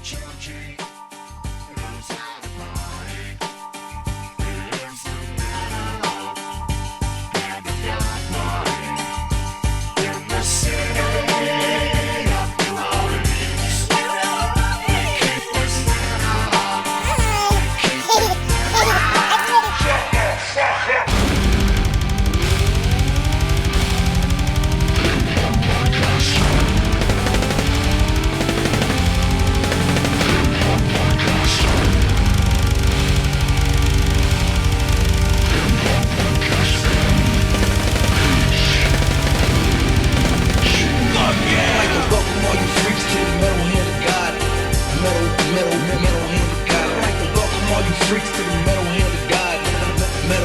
MHOG knows how to party. It's the middle and the dark party in the city of New Orleans. We keep us freaks to the metal hand of God. Metal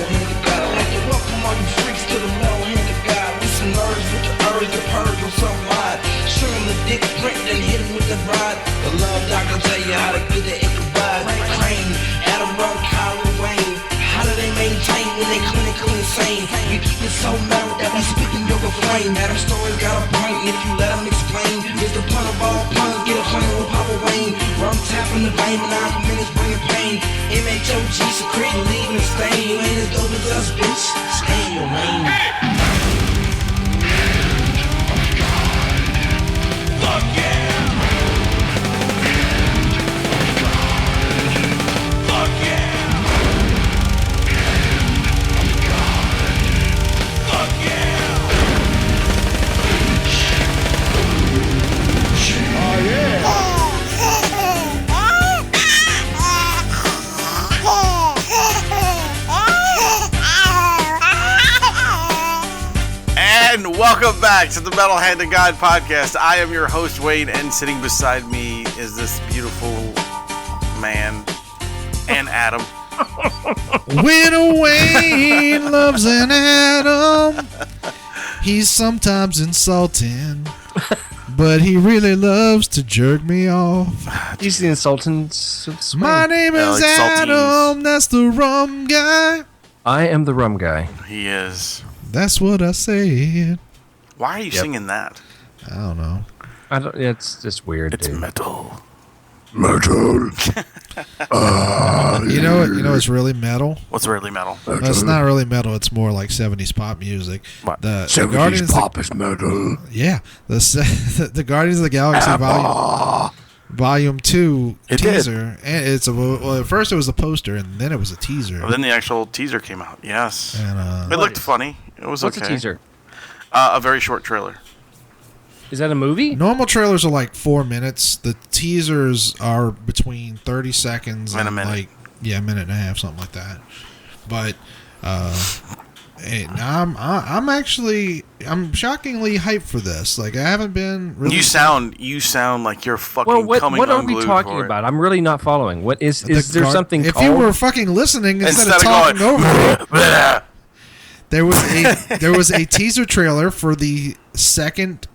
hand of God. I'd like to welcome all you freaks to the metal hand of God. We some nerds with the urge to purge on some ride. Show them the dick print, then hit him with the ride. The love doctor tell you how to get the Ichabod. Crane, Adam Rowe, Kyler Wayne. How do they maintain when they clinically insane? We keep it so metal that we speaking yoga flame. Adam Story's got a point if you let him explain. It's the pun of all puns, get a plane with Papa Wayne. Rum tapping the vein, 9 minutes bringing pain. MHOG secreting, leaving a stain. You ain't as dope as us, bitch. Stay in your lane. Fuck yeah! Fuck yeah! Fuck yeah! Oh yeah! And welcome back to the Metal Hand of God podcast. I am your host, Wayne, and sitting beside me is this beautiful man, and Adam. When a Wayne loves an Adam, he's sometimes insulting, but he really loves to jerk me off. He's the insultants of swing. My name is like Adam, saltines. that's the rum guy. I am the rum guy. He is. That's what I said. Why are you singing that? I don't know. It's just weird. It's dude. metal. metal. You know what's really metal? What's really metal? It's not really metal. It's more like 70s pop music. What? The 70s Guardians pop is metal. Yeah, the Guardians of the Galaxy Volume 2 It teaser, and it's at first it was a poster, and then it was a teaser. Then the actual teaser came out. Yes, And it looked funny. It was What's okay. a teaser? A very short trailer. Is that a movie? normal trailers are like 4 minutes. The teasers are between 30 seconds And and a minute. like a minute and a half, something like that. But I'm shockingly hyped for this. Like I haven't been really. You sound like you're fucking Well, what coming are we unglued talking for it. about? I'm really not following. What is there something If called? you were fucking listening instead of Instead talking of over it, going, there was a teaser trailer for the second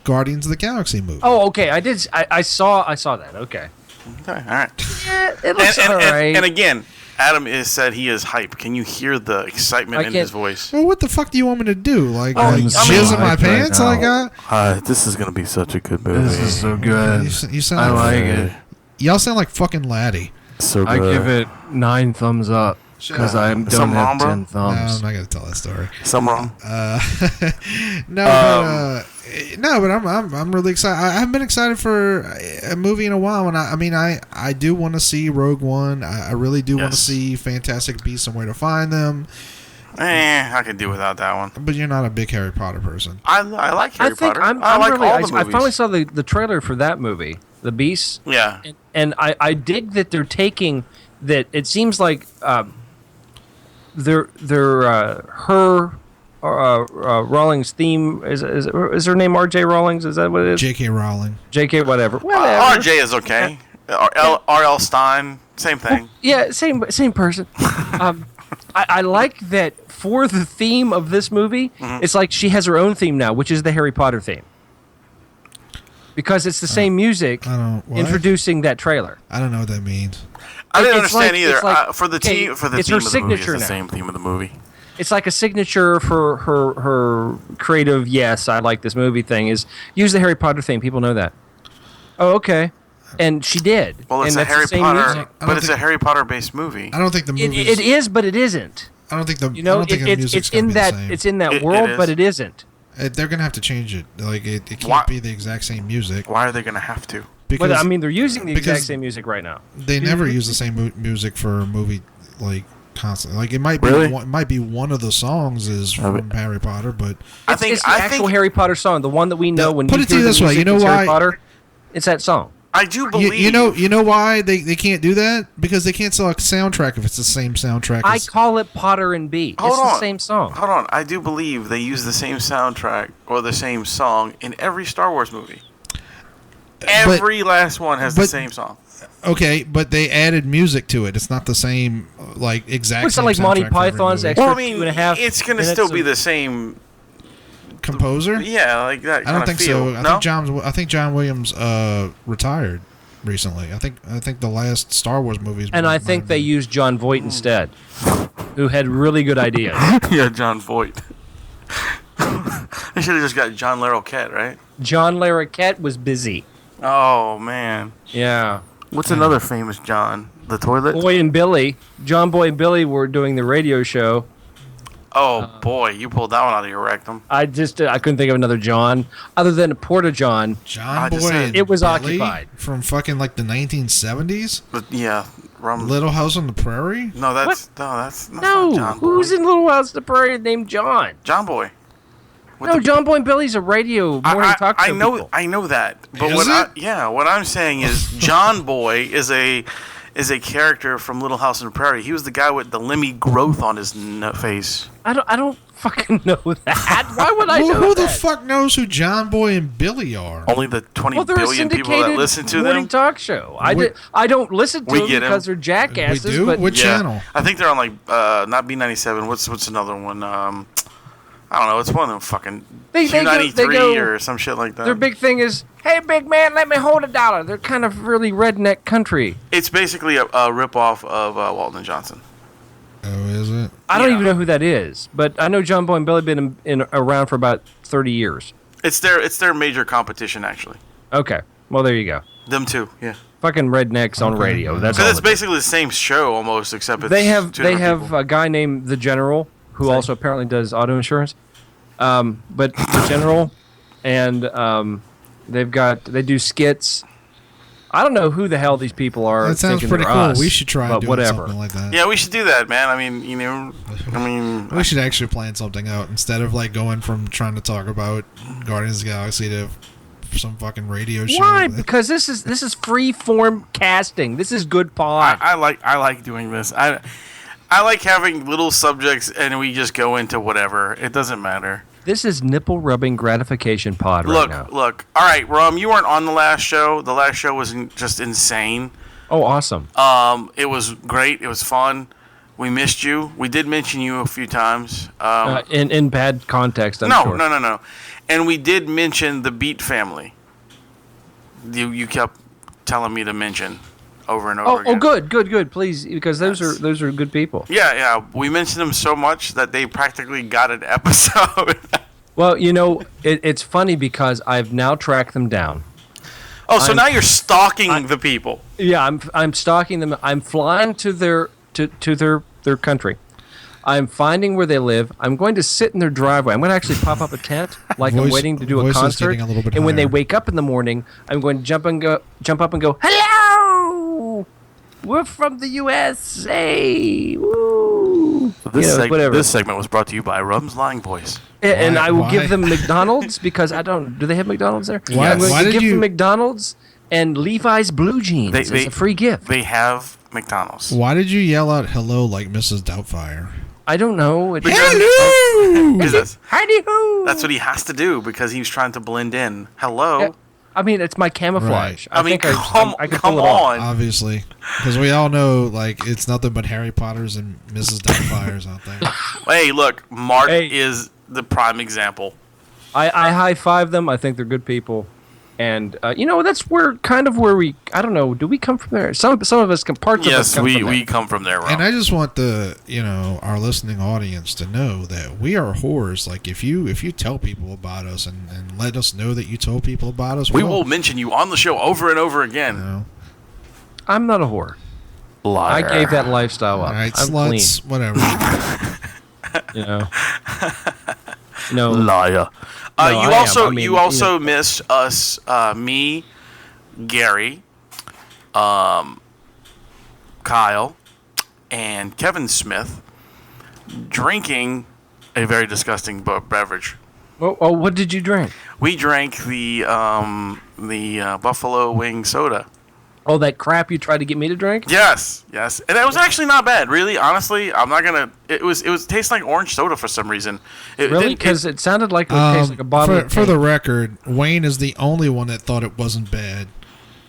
Guardians of the Galaxy movie. Oh, okay. I saw that. Okay. okay, all right. Yeah, it looks And, alright. and again, Adam said he is hype. Can you hear the excitement in his voice? Well, what the fuck do you want me to do? Like I'm jizz in my hyped right pants? now. Like This is gonna be such a good movie. This is so good. you sound I like it. Y'all sound like fucking Laddie. So good. I give it 9 thumbs up because I don't Some have wrong, bro? 10 No, thumbs. I'm not gonna tell that story. Something wrong. But I'm really excited. I haven't been excited for a movie in a while, and I do want to see Rogue One. I really do want to Yes. see Fantastic Beasts and Where to Find Them. I could do without that one. But you're not a big Harry Potter person. I like Harry Potter. I'm I like really, all the movies. I finally saw the trailer for that movie, The Beast. Yeah. And I dig that they're taking that. It seems like her Rawlings theme is her name R.J. Rawlings? Is that what it is? J.K. Rowling. J.K. Whatever. RJ is okay. R.L. Stein, same thing. Yeah, same person. I like that for the theme of this movie. Mm-hmm. It's like she has her own theme now, which is the Harry Potter theme. Because it's the same music what? introducing that trailer. I don't know what that means. I didn't It's understand like- either. it's like- For the okay, theme of the it's her movie, it's signature the now. same theme of the movie. It's like a signature for her creative, yes, I like this movie thing, is use the Harry Potter theme. People know that. Oh, okay. And she did. Well, it's and a that's Harry the same Potter, music. but it's a Harry Potter based movie. I don't think the It, movie. it is, but it isn't. I don't think the. You know, I don't think the it's music's in gonna be that the same. it's in that It world, is. but it isn't. They're gonna have to change it. Like it can't Why- be the exact same music Why are they going to have to? because But I mean, they're using the exact because same music right now. they never use the same music for a movie like constantly. Like it might be Really? one of the songs is from Harry Potter, but It's the actual Harry Potter song, the one that we know when put you it to hear you the this way, music, you know it's why- Harry Potter. It's that song. I do believe. you know why they can't do that? Because they can't sell a soundtrack if it's the same soundtrack. I as, call it Potter and B. Hold It's on. the same song. Hold on. I do believe they use the same soundtrack or the same song in every Star Wars movie. Every last one has the but- same song. okay, but they added music to it. It's not the same like exact. It's same not like Monty soundtrack for every Python's movie. extra Well, I mean, 2.5 it's going to minutes still be of- the same. composer. Yeah, like that. I don't think feel. so. No? I think John Williams retired recently. I think the last Star Wars movies. And I think they used John Voight instead, who had really good ideas. Yeah, John Voight. They should have just got John Larroquette, right? John Larroquette was busy. Oh man. Yeah. What's another famous John? The toilet? Boy and Billy, John Boy and Billy were doing the radio show. Oh boy, you pulled that one out of your rectum. I couldn't think of another John other than Porta John. John I just Boy. said- and It was Billy occupied. from fucking like the 1970s. But yeah, Rum. Little House on the Prairie. No, that's that's No, not John Boy. who's in Little House on the Prairie named John? John Boy? With No, the- John Boy and Billy's a radio morning talk show. I know people. I know that. But Is it? what I'm saying is John Boy is a character from Little House on the Prairie. He was the guy with the lemmy growth on his face. I don't fucking know that. Why would I Well, know who the that? fuck knows who John Boy and Billy are? Only the 20 Well, they're a billion people that syndicated listen to morning them. talk show. We- I don't listen to We them get 'em. because they're jackasses. We do? But What channel? I think they're on like not B97. What's another one? I don't know. It's one of them fucking They go- Q93 or some shit like that. their big thing is, hey, big man, let me hold $1. They're kind of really redneck country. It's basically a rip-off of Walton Johnson. Oh, is it? I don't Yeah. even know who that is, but I know John Boy and Billy been around for about 30 years. It's their major competition actually. Okay, well there you go. Them two, yeah. Fucking rednecks on Okay. radio. That's all. Because it's it is. basically the same show almost, except it's They have two different people. a guy named the General who also apparently does auto insurance. But the General, and they do skits. I don't know who the hell these people are. That sounds thinking pretty they're cool. us, We should try but doing whatever. something like that. Yeah, we should do that, man. I mean, We should actually plan something out instead of like going from trying to talk about Guardians of the Galaxy to some fucking radio show. Why? Because this is free form casting. This is good pod. I like doing this. I like having little subjects and we just go into whatever. It doesn't matter. This is nipple rubbing gratification pod right now. Look. All right, Rum, you weren't on the last show. The last show was just insane. Oh, awesome. It was great. It was fun. We missed you. We did mention you a few times. In bad context, I'm no, sure. no. And we did mention the Beat family. You kept telling me to mention over and over again. Good. Please, because those are good people. Yeah. We mentioned them so much that they practically got an episode. Well, it's funny because I've now tracked them down. Oh, so now you're stalking the people. Yeah, I'm stalking them. I'm flying to their country. I'm finding where they live. I'm going to sit in their driveway. I'm going to actually pop up a tent like I'm Voice- waiting to do a voice is concert. getting a little bit And when they higher. wake up in the morning, I'm going to jump up and go, "Hello! We're from the USA." Woo! Whatever. This segment was brought to you by Rum's Lying Voice. And Why- I will why? give them McDonald's because do they have McDonald's there? Why- I'm going why to did give you- them McDonald's and Levi's blue jeans as a free gift. They have McDonald's. Why did you yell out hello like Mrs. Doubtfire? I don't know. Hello! Howdy ho! That's what he has to do because he was trying to blend in. Hello. Yeah, I mean, it's my camouflage. Right. I mean, think I can come pull it off. on. Obviously, because we all know like it's nothing but Harry Potters and Mrs. Doubtfires out there. Hey, look, Mark Hey. is the prime example. I high five them. I think they're good people. And that's where we. I don't know. Do we come from there? Some of us can. Parts of us Yes, come from we there. come from there, Rum. And I just want our listening audience to know that we are whores. Like if you tell people about us and let us know that you told people about us, we will mention you on the show over and over again. I'm not a whore. Liar. I gave that lifestyle up. All right, I'm sluts, whatever. No. Liar. No, you also missed us, me, Gary, Kyle, and Kevin Smith drinking a very disgusting beverage. Oh, what did you drink? We drank the buffalo wing soda. Oh, that crap you tried to get me to drink? Yes, and it was actually not bad. Really, honestly, I'm not gonna. It was tastes like orange soda for some reason. Really? Because it sounded like it would taste like a bottle. For the record, Wayne is the only one that thought it wasn't bad.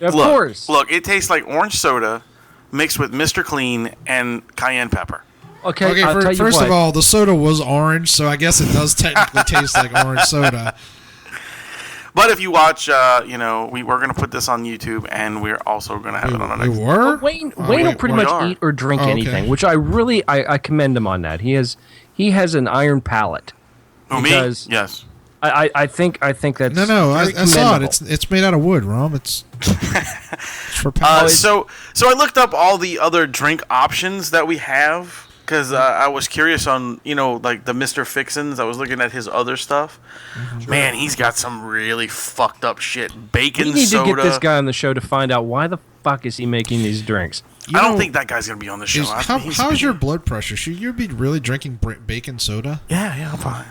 Of course. Look, it tastes like orange soda mixed with Mr. Clean and cayenne pepper. Okay. I'll tell you first what. of all, the soda was orange, so I guess it does technically taste like orange soda. But if you watch, we're going to put this on YouTube, and we're also going to have it on our next. Were? Wayne will pretty much eat or drink anything, which I really I commend him on that. He has an iron palate. Oh, me? Yes. I think that's No, I very saw it. commendable. It's made out of wood, Rom. It's for power. So I looked up all the other drink options that we have because I was curious on like the Mr. Fixins. I was looking at his other stuff. Man, he's got some really fucked up shit. Bacon We need soda. to get this guy on the show to find out why the fuck is he making these drinks. I don't think that guy's gonna be on the show. How's your blood pressure? Should you be really drinking bacon soda? Yeah, I'm fine.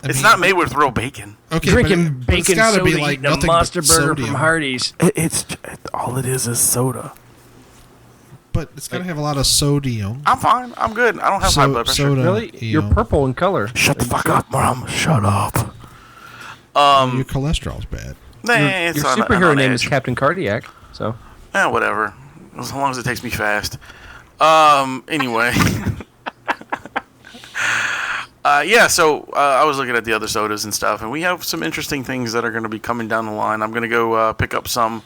It's not made with real bacon. Okay, Drinking but it's bacon gotta soda, be like eating a nothing monster but burger sodium. from Hardee's. It's all it is soda. But it's gotta have a lot of sodium. I'm fine. I'm good. I don't have high blood pressure. Soda, Really? You're purple in color. Shut the fuck up, Mom. Shut up. Your cholesterol's bad. Your superhero name is Captain Cardiac. So. Whatever. As long as it takes me fast. Anyway. So I was looking at the other sodas and stuff, and we have some interesting things that are going to be coming down the line. I'm going to go pick up some.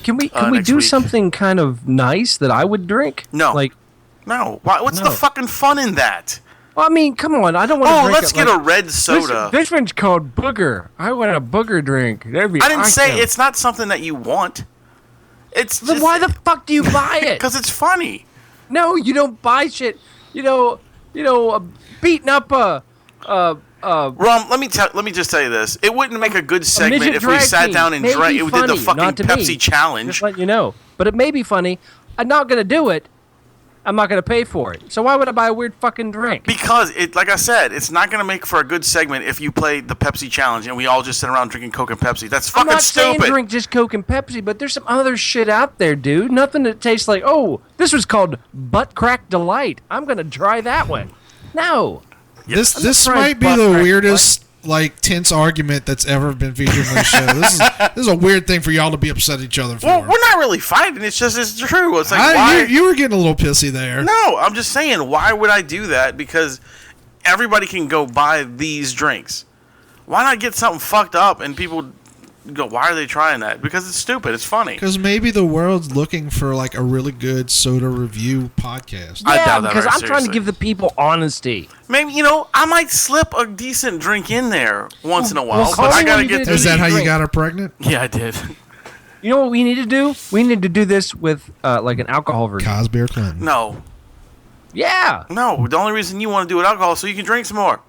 Can we next do week. something kind of nice that I would drink? No. No. Why? What's the fucking fun in that? Well, I mean, come on. I don't want to drink let's get a red soda. This one's called Booger. I want a Booger drink. I didn't say it's not something that you want. It's then why the fuck do you buy it? Because it's funny. No, you don't buy shit. Beating up Rum, let me just tell you this. It wouldn't make a good segment midget if we drag sat queen. down and May drank. be We did the funny, fucking not to me. Pepsi challenge. Just let you know. But it may be funny. I'm not going to do it. I'm not going to pay for it. So why would I buy a weird fucking drink? Because like I said, it's not going to make for a good segment if you play the Pepsi challenge and we all just sit around drinking Coke and Pepsi. That's fucking I'm not stupid. saying drink just Coke and Pepsi, but there's some other shit out there, dude. Nothing that tastes like, oh, this was called Butt Crack Delight. I'm going to try that one. No. This trying might be butt the crack weirdest tense argument that's ever been featured on the show. This is a weird thing for y'all to be upset at each other for. Well, we're not really fighting. It's just it's true. It's like why you were getting a little pissy there. No, I'm just saying, why would I do that? Because everybody can go buy these drinks. Why not get something fucked up and people go, why are they trying that? Because it's stupid. It's funny. Because maybe the world's looking for like a really good soda review podcast. I Yeah, doubt that because very I'm trying to seriously. give the people honesty. Maybe, I might slip a decent drink in there once in a while, call but I me gotta when you get get to it. Is that how you drink. got her pregnant? Yeah, I did. You know what we need to do? We need to do this with like an alcohol version. Cosby or Clinton? No. Yeah. The only reason you want to do it alcohol is so you can drink some more.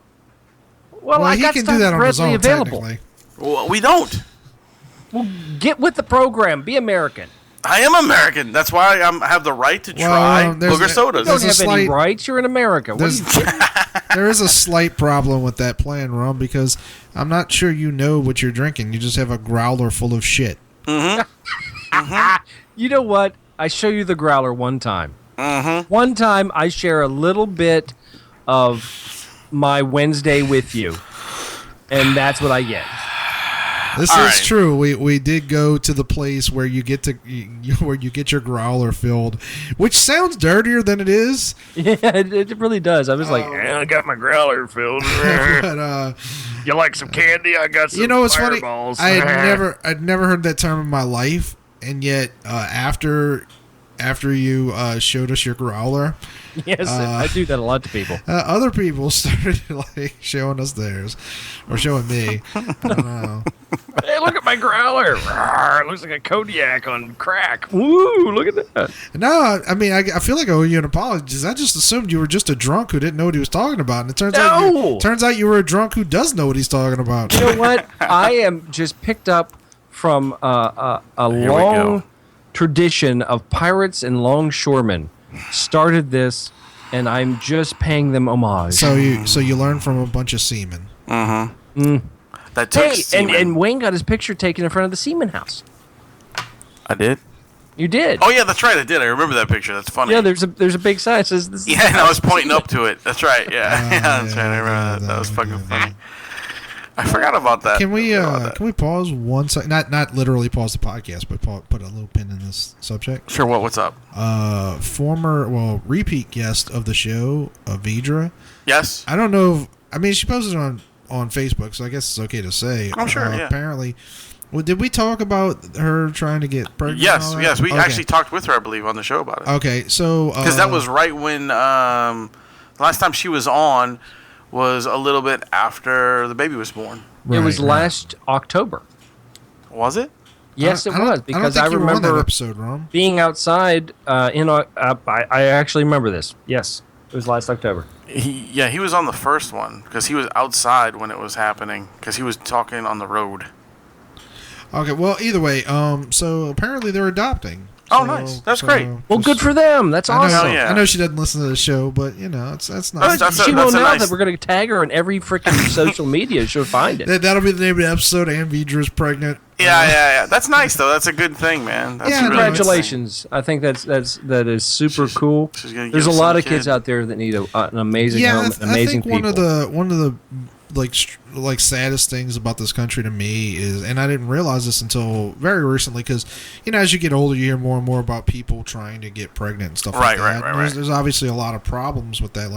Well, I he got can stuff do that on his readily own, available. technically. Well, we don't. Well, get with the program. Be American. I am American. That's why I have the right to try there's booger sodas. You don't There's a have any slight- rights. You're in America. What are you kidding? There is a slight problem with that plan, Ron, because I'm not sure you know what you're drinking. You just have a growler full of shit. You know what? I show you the growler one time. Mm-hmm. One time I share a little bit of my Wednesday with you. And that's what I get. This All is right. true. We did go to the place where you get your growler filled, which sounds dirtier than it is. Yeah, it really does. I was like, I got my growler filled. But You like some candy? I got some. You know what's funny? fireballs. I'd never heard that term in my life, and yet after you showed us your growler, Yes, I do that a lot to people. other people started like showing us theirs, or showing me. I don't know. Hey, look at my growler. Rawr, it looks like a Kodiak on crack. Woo, look at that. No, I mean, I feel like I owe you an apology. I just assumed you were just a drunk who didn't know what he was talking about, and it turns out you were a drunk who does know what he's talking about. You know what? I am just picked up from a Here we long go. tradition of pirates and longshoremen. Started this, and I'm just paying them homage. So you learn from a bunch of seamen. That took Hey, semen. and Wayne got his picture taken in front of the Seaman House. I did. You did. Oh yeah, that's right. I did. I remember that picture. That's funny. Yeah, there's a big sign that says this. Is Yeah, and I was pointing up to it. That's right. Yeah, that's right. I remember that. That was fucking funny. I forgot about that. Can we I forgot about that. can we pause 1 second? Not literally pause the podcast, but put a little pin in this subject. Sure. What's up? Repeat guest of the show, Avidra. Yes. I don't know. She posted on Facebook, so I guess it's okay to say. I'm sure. Yeah. Apparently, did we talk about her trying to get pregnant? and all Yes. that? We Okay. actually talked with her, I believe, on the show about it. Okay, so Because that was right when the last time she was on was a little bit after the baby was born. It was last October. Was it? Yes, it was, because I I don't think you were on that remember episode, Ron. being outside. I actually remember this. Yes, it was last October. He was on the first one because he was outside when it was happening because he was talking on the road. Okay, well, either way, so apparently they're adopting. Oh, nice. That's great. Well, good for them. That's I know, awesome. Hell yeah. I know she doesn't listen to the show, but that's That's- nice. that's- She will a now nice- that we're going to tag her on every freaking social media. She'll find it. That'll be the name of the episode. And Vidra's pregnant. Yeah. That's nice though. That's a good thing, man. That's Yeah, a really good thing. Congratulations! I think that is super cool. she's gonna There's a give lot some of kids kid. out there that need an amazing Yeah, home, I amazing think people. one of the like saddest things about this country to me is, and I didn't realize this until very recently, because as you get older, you hear more and more about people trying to get pregnant and stuff like that. Right, And there's obviously a lot of problems with that,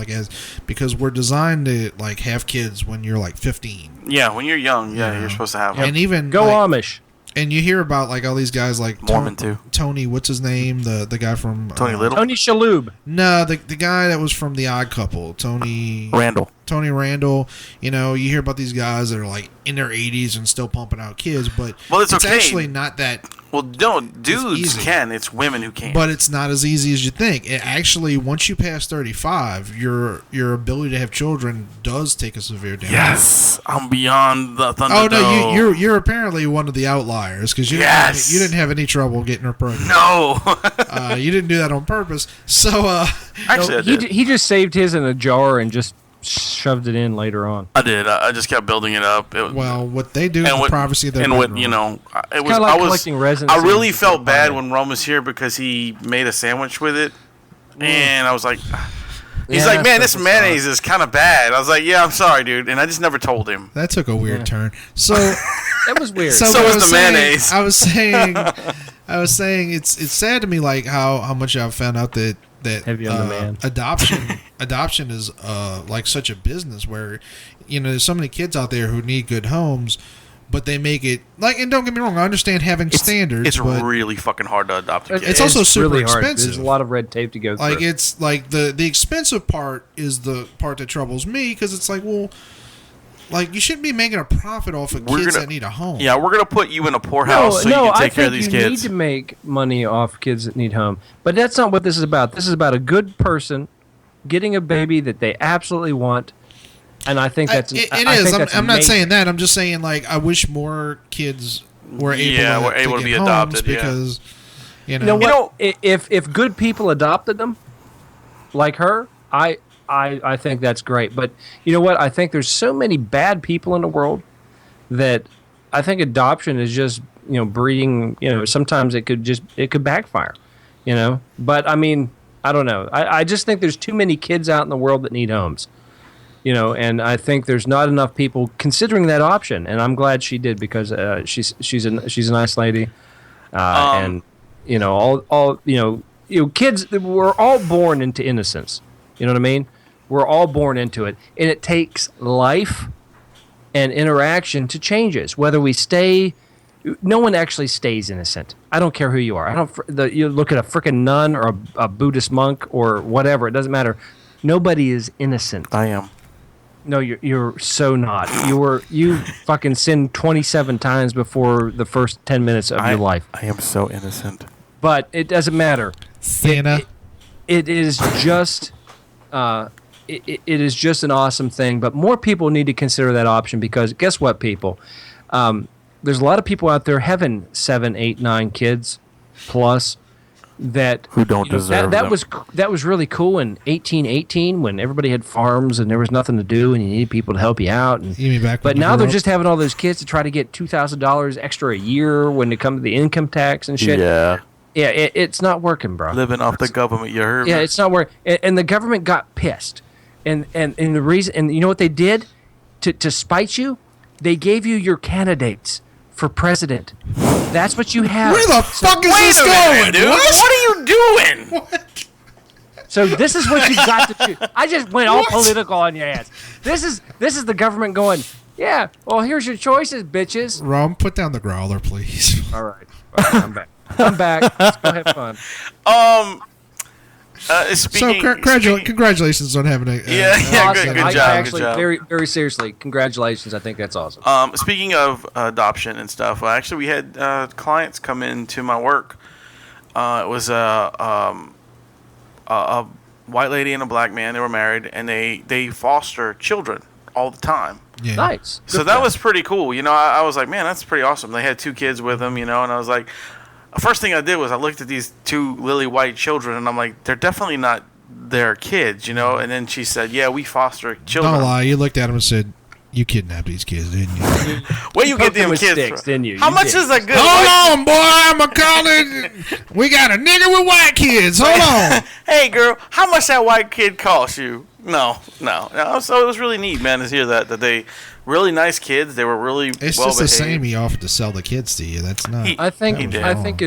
because we're designed to have kids when you're 15, Yeah, when you're young, you're supposed to have one. and even Go Amish. And you hear about all these guys like Mormon too. Tony, what's his name? The guy from Tony Little, Tony Shalhoub. No, the guy that was from The Odd Couple, Tony Randall. You hear about these guys that are in their 80s and still pumping out kids, but Well, it's okay. actually not that. Well, no, dudes easy. can. It's women who can't. But it's not as easy as you think. It actually, once you pass 35, your ability to have children does take a severe downturn. Yes, I'm beyond the thunder. Oh no, you're apparently one of the outliers, because you didn't have any trouble getting her pregnant. No. You didn't do that on purpose. So Actually, I did. He just saved his in a jar and just shoved it in later on. I did. I just kept building it up. well, what they do in the privacy of their and bedroom. it was. Kinda like I was. collecting resin. I really felt bad when Rome was here because he made a sandwich with it, and I was like, he's like, man, this mayonnaise is kind of bad. I was like, yeah, I'm sorry, dude, and I just never told him. That took a weird turn. So That was weird. So what was I the saying- mayonnaise. I was saying it's sad to me how much I've found out that Heavy on the man. adoption is such a business where there's so many kids out there who need good homes, but they make it and don't get me wrong, I understand having standards. It's but really fucking hard to adopt a kid. It's also super really hard. expensive. There's a lot of red tape to go through. it's the expensive part is the part that troubles me, because it's you shouldn't be making a profit off of kids that need a home. Yeah, we're gonna put you in a poorhouse so you can take care of these you need kids. to make money off kids that need home. But that's not what this is about. This is about a good person getting a baby that they absolutely want. And I think that's It I is. think that's I'm not amazing. saying that. I'm just saying I wish more kids were able to be get adopted, homes, yeah. because You know what? If good people adopted them, like her, I think that's great. But you know what? I think there's so many bad people in the world that I think adoption is just breeding. Sometimes it could backfire. But I mean, I don't know. I just think there's too many kids out in the world that need homes. And I think there's not enough people considering that option. And I'm glad she did, because she's a nice lady, and kids, we're all born into innocence. You know what I mean? We're all born into it, and it takes life and interaction to changes. Whether we stay, no one actually stays innocent. I don't care who you are. You look at a freaking nun or a Buddhist monk or whatever. It doesn't matter. Nobody is innocent. I am. No, you're so not. You fucking sinned 27 times before the first 10 minutes of your life. I am so innocent. But it doesn't matter. Santa. It is just it is just an awesome thing. But more people need to consider that option because guess what, people? There's a lot of people out there having 7, 8, 9 kids plus that who don't deserve that them. that was really cool in 1818 when everybody had farms and there was nothing to do and you needed people to help you out. And, You mean back but when you now grew they're up? just having all those kids to try to get $2,000 extra a year when it comes to the income tax and shit. Yeah. Yeah, it's not working, bro. Living off the government, you heard me? Yeah, it's not working. And the government got pissed. And the reason, and you know what they did to spite you? They gave you your candidates for president. That's what you have. Where the fuck is Wait this a going, minute, dude. What? What are you doing? So this is what you got to do. I just went all What? political on your ass. This is the government going, yeah, well, here's your choices, bitches. Rum, put down the growler, please. All right. I'm back. I'm back. Let's go have fun. Speaking, Congratulations on having a. Yeah, Awesome. good I job. actually, Good job. very, very seriously, congratulations. I think that's awesome. Speaking of adoption and stuff, actually, we had clients come into my work. It was a white lady and a black man. They were married, and they foster children all the time. Yeah. Nice. So that was pretty cool. You know, I was like, man, that's pretty awesome. They had 2 kids with them, you know, and I was like, the first thing I did was I looked at these 2 lily white children, and I'm like, they're definitely not their kids, you know. And then she said, yeah, we foster children. Don't lie. You looked at him and said, "You kidnapped these kids, didn't you?" Where you get poked them them with kids sticks, from? didn't you? How You much did. is a good Hold on, boy. I'm a calling. We got a nigga with white kids. Hold on. Hey, girl, how much that white kid cost you? No. So it was really neat, man, to hear that they really nice kids. They were really It's well just the behaved. same. He offered to sell the kids to you. That's not. I think He did. I think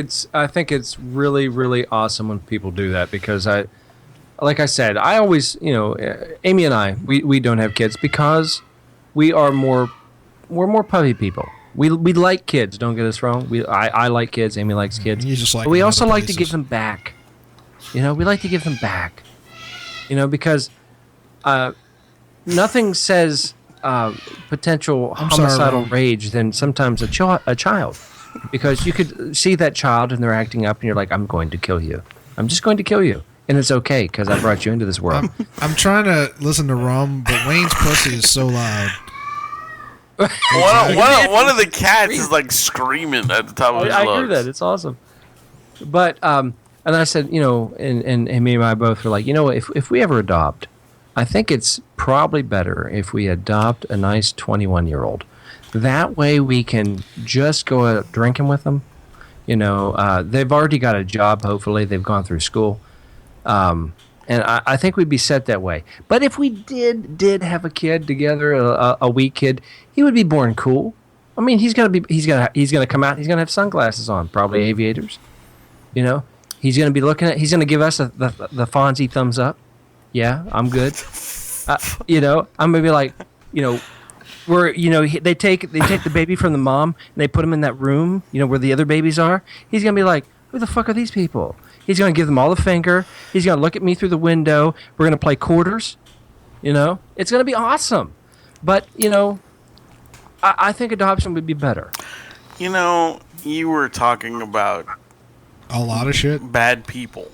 it's really, really awesome when people do that because like I said, I always, you know, Amy and I, we don't have kids because we're more puppy people. We like kids. Don't get us wrong. I like kids. Amy likes kids. You just like But we them in also other like to places. give them back. You know, we like to give them back. You know, because nothing says potential I'm sorry, homicidal Ron. rage than sometimes a child. Because you could see that child and they're acting up and you're like, I'm going to kill you. I'm just going to kill you. And it's okay because I brought you into this world. I'm trying to listen to Rum, but Wayne's pussy is so loud. One of the cats is like screaming at the top of his I lungs. hear that. It's awesome. But and I said, you know, and me and I both were like, you know, if we ever adopt, I think it's probably better if we adopt a nice 21-year-old. That way we can just go out drinking with them. You know, they've already got a job. Hopefully, they've gone through school, and I think we'd be set that way. But if we did have a kid together, a wee kid, he would be born cool. I mean, he's gonna come out. He's gonna have sunglasses on, probably aviators. You know, he's gonna be looking at. He's gonna give us the Fonzie thumbs up. Yeah, I'm good. You know, I'm gonna be like, you know. Where, you know, they take the baby from the mom and they put him in that room, you know, where the other babies are. He's going to be like, who the fuck are these people? He's going to give them all the finger. He's going to look at me through the window. We're going to play quarters. You know, it's going to be awesome. But, you know, I think adoption would be better. You know, you were talking about A lot of shit. bad people.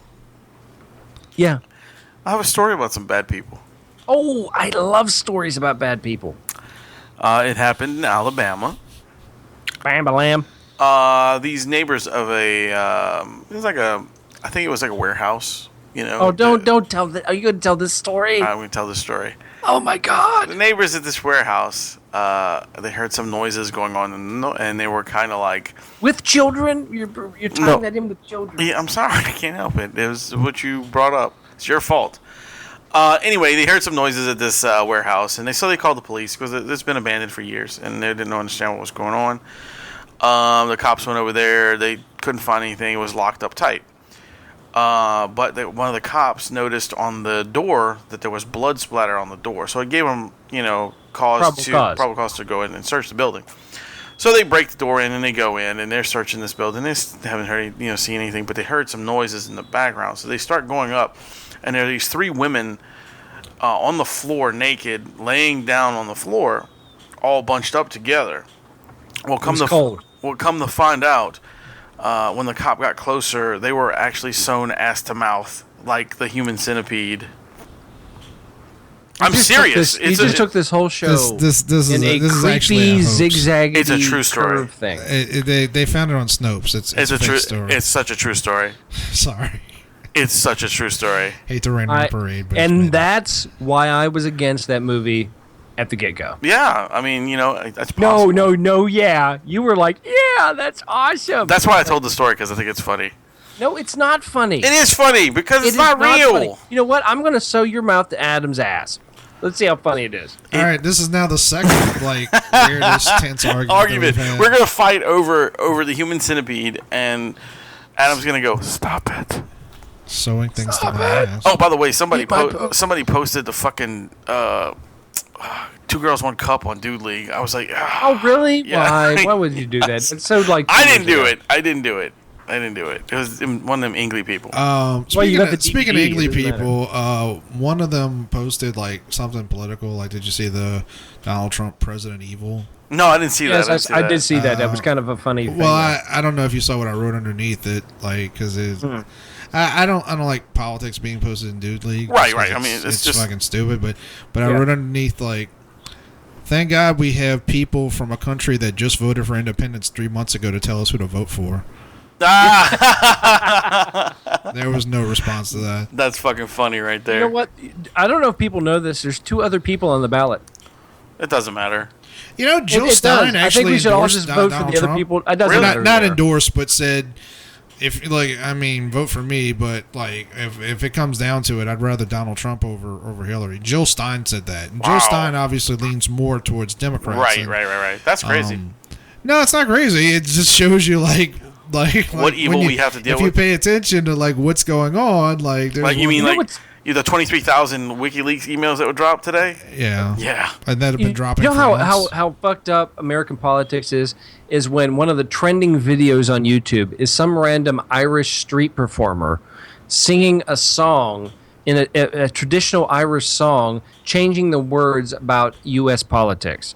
Yeah. I have a story about some bad people. Oh, I love stories about bad people. It happened in Alabama. Bam, lamb. These neighbors of I think it was like a warehouse. You know. Oh, don't tell that. Are you going to tell this story? I'm going to tell this story. Oh my God. The neighbors at this warehouse, they heard some noises going on, and they were kind of like, With children? You're tying No. that in with children. yeah, I'm sorry, I can't help it. It was what you brought up. It's your fault. Anyway, they heard some noises at this warehouse, and they called the police because it's been abandoned for years, and they didn't understand what was going on. The cops went over there. They couldn't find anything. It was locked up tight. But one of the cops noticed on the door that there was blood splatter on the door, so it gave them, probable cause to go in and search the building. So they break the door in and they go in and they're searching this building. They haven't heard, seen anything, but they heard some noises in the background. So they start going up, and there are these 3 women on the floor, naked, laying down on the floor, all bunched up together. Well, come to find out, when the cop got closer, they were actually sewn ass to mouth like the human centipede. I'm serious. You just took this whole show this is in a creepy, zigzag. It's a true story thing. They found it on Snopes. It's a true story. It's such a true story. Sorry. It's such a true story. Hate to rain on the parade, but and that's why I was against that movie at the get-go. Yeah, I mean, that's possible. No, yeah. You were like, yeah, that's awesome. That's why I told the story, because I think it's funny. No, it's not funny. It is funny, because it's not real. Funny. You know what? I'm going to sew your mouth to Adam's ass. Let's see how funny it is. All right, this is now the second weirdest tense argument. We're going to fight over the human centipede, and Adam's going to go, stop it. Sewing things to my ass. Oh, by the way, somebody posted the fucking 2 Girls, 1 Cup on Dude League. I was like, oh, really? Yeah. Why would you do that? It's so like. I didn't do it. It was one of them Ingly people. Speaking of Ingly people, one of them posted something political. Did you see the Donald Trump President Evil? No, I didn't see that. Yes, I did see that. That was kind of a funny thing. Well, I don't know if you saw what I wrote underneath it, because it's. I don't like politics being posted in Dude League. Right. I mean, it's just fucking stupid. But I wrote underneath thank God we have people from a country that just voted for independence 3 months ago to tell us who to vote for. There was no response to that. That's fucking funny right there. You know what? I don't know if people know this. There's 2 other people on the ballot. It doesn't matter. Jill Stein actually I think we should all just vote for the other people. It doesn't matter. Not endorsed, but said, vote for me, but if it comes down to it, I'd rather Donald Trump over Hillary. Jill Stein said that. And Jill Stein obviously leans more towards Democrats. Right. That's crazy. No, it's not crazy. It just shows you what evil we have to deal with. If you pay attention to what's going on, the 23,000 WikiLeaks emails that were dropped today. Yeah, and that have been dropping. You know how fucked up American politics is when one of the trending videos on YouTube is some random Irish street performer singing a song in a traditional Irish song, changing the words about U.S. politics.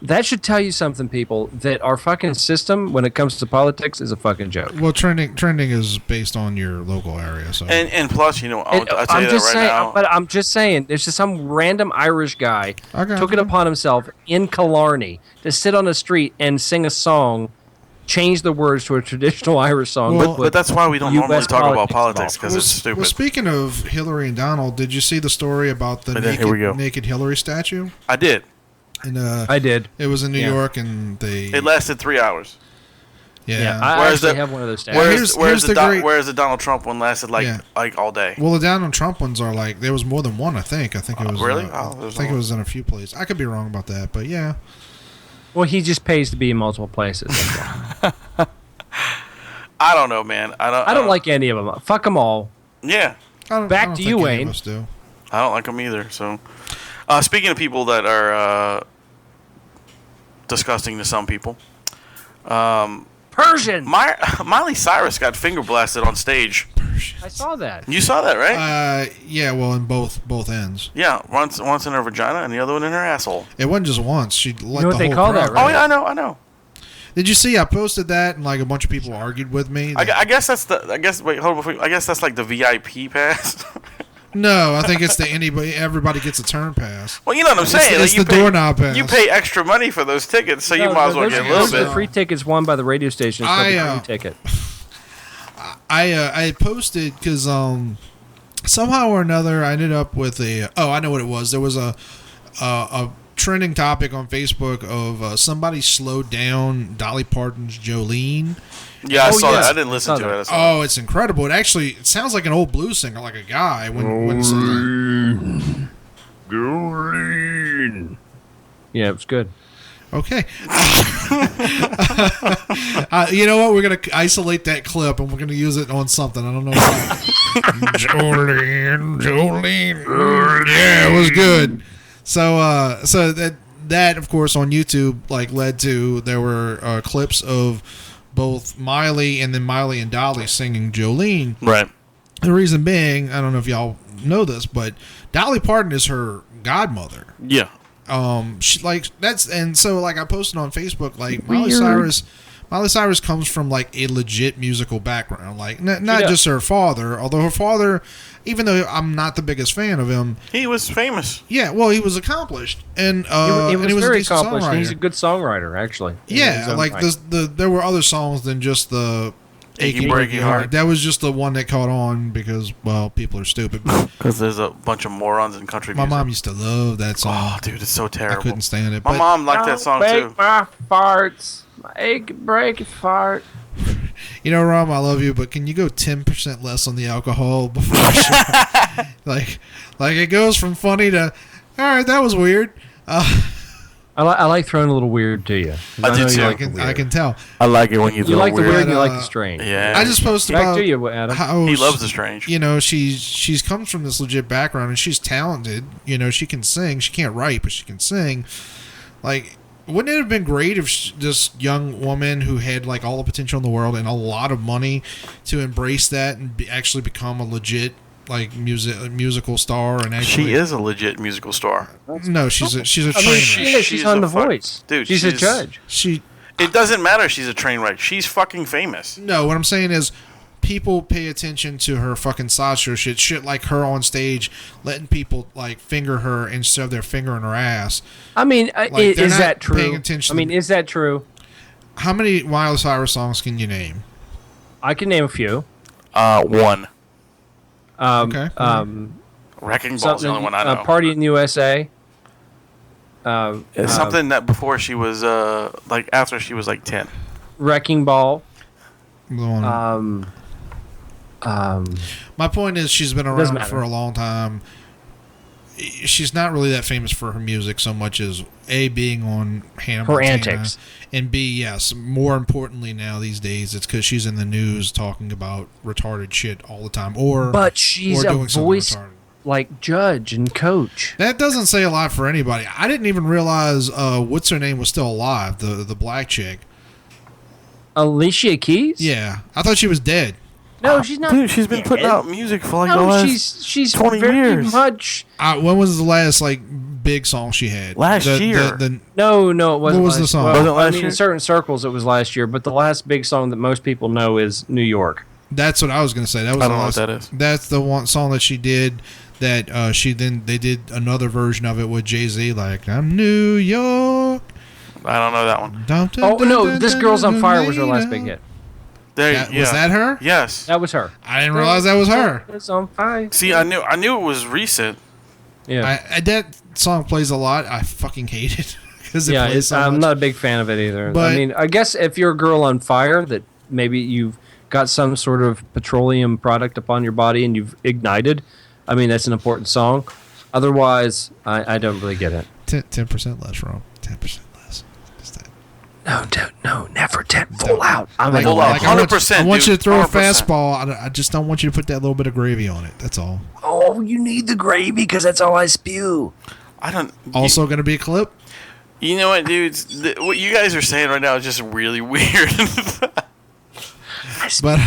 That should tell you something, people, that our fucking system, when it comes to politics, is a fucking joke. Well, trending is based on your local area, so. And plus, I'll tell you that right now. But I'm just saying, there's just some random Irish guy took it upon himself in Killarney to sit on the street and sing a song, change the words to a traditional Irish song. But that's why we don't normally talk about politics, because it's stupid. Well, speaking of Hillary and Donald, did you see the story about the naked Hillary statue? I did. And, I did. It was in New York, and it lasted 3 hours. Yeah. I actually have one of those statues. Whereas the Donald Trump one lasted all day. Well, the Donald Trump ones are there was more than one. I think it was really. I think it was in a few places. I could be wrong about that, but yeah. Well, he just pays to be in multiple places. I don't know, man. I don't like any of them. Fuck them all. Yeah. Back to you, Wayne. I don't like them either. So. Speaking of people that are disgusting to some people, Persian. Miley Cyrus got finger blasted on stage. I saw that. You saw that, right? Yeah. Well, in both ends. Yeah, once in her vagina and the other one in her asshole. It wasn't just once. She let what they call that, right? Oh yeah, I know. Did you see? I posted that, and a bunch of people argued with me. I guess that's the. Wait, hold on. I guess that's the VIP pass. No, I think it's everybody gets a turn pass. Well, you know what I'm saying. It's the doorknob pass. You pay extra money for those tickets, so you might as well get a little bit. The free tickets won by the radio station. It's called the free ticket. I posted because somehow or another I ended up with I know what it was. There was a trending topic on Facebook of somebody slowed down Dolly Parton's Jolene. Yeah, I saw that. I didn't listen to it. Oh, it's incredible. It sounds like an old blues singer, like a guy. Jolene. Yeah, it was good. Okay. You know what? We're going to isolate that clip and we're going to use it on something. I don't know why. Jolene. Yeah, it was good. So that of course on YouTube like led to there were clips of both Miley and then Miley and Dolly singing Jolene. Right. The reason being, I don't know if y'all know this, but Dolly Parton is her godmother. Yeah. She like that's and so like I posted on Facebook like Miley Cyrus comes from like a legit musical background, like not just her father, although her father, even though I'm not the biggest fan of him, he was famous. Yeah, well, he was accomplished and he was a very decent accomplished. songwriter. He's a good songwriter, actually. Yeah, like there were other songs than just the Achy Breaky Heart. That was just the one that caught on because, well, people are stupid. Because there's a bunch of morons in country music. My mom used to love that song. Oh, dude, it's so terrible. I couldn't stand it. My mom liked that song, too. My farts. My achy breaky fart. You know, Rum, I love you, but can you go 10% less on the alcohol before the show? like it goes from funny to, all right, that was weird. I like throwing a little weird to you. I do too. I can tell. I like it when you throw like the weird. weird and you like the strange. Yeah. I just posted Back about to you, Adam. how he loves the strange. You know, she's comes from this legit background and she's talented. You know, she can sing. She can't write, but she can sing. Like, wouldn't it have been great if this young woman who had like all the potential in the world and a lot of money to embrace that and actually become a legit like musical star and actually she is a legit musical star. No, she's a train wreck. She's on The Voice. Dude, she's a judge. It doesn't matter if she's a train wreck. She's fucking famous. No, what I'm saying is people pay attention to her fucking sideshow shit like her on stage letting people like finger her and shove their finger in her ass. I mean, Like, is not that true? paying attention I mean, is that true? How many Miley Cyrus songs can you name? I can name a few. One. Okay. Wrecking Ball's the only one I know. Party in the USA. It's something that before she was like after she was like 10. Wrecking Ball. My point is she's been Doesn't around matter. for a long time. She's not really that famous for her music so much as A, being on Hannah Her Montana, antics. and B, yes, more importantly now these days, it's because she's in the news talking about retarded shit all the time. But she's or a doing something voice retarded. like judge and coach. That doesn't say a lot for anybody. I didn't even realize what's her name was still alive, the black chick. Alicia Keys? Yeah, I thought she was dead. No, she's not. Dude, she's been putting out music for like the No, last she's 20 very years. much. When was the last like big song she had? Last year. No, it wasn't. What was the last- song? Well, Wasn't last I mean, year? in certain circles, it was last year. But the last big song that most people know is New York. That's what I was going to say. That was I the don't know last, what that is. That's the one song that she did. That they did another version of it with Jay-Z, like I'm New York. I don't know that one. Oh no, This Girl's on Fire was her last big hit. Was that her? Yes. That was her. I didn't realize that was her. It's on fire. See, I knew it was recent. Yeah. That song plays a lot. I fucking hate it because it Yeah, plays so I'm much. not a big fan of it either. But- I mean, I guess if you're a girl on fire, that maybe you've got some sort of petroleum product upon your body and you've ignited. I mean, that's an important song. Otherwise, I don't really get it. 10% less, Ron. 10% less. Just that. No, never 10 full out. I'm Full out. 100%, I want you to dude, throw a 100%. fastball. I just don't want you to put that little bit of gravy on it. That's all. Oh, you need the gravy because that's all I spew. I don't. Also going to be a clip. You know what, dudes? What you guys are saying right now is just really weird. But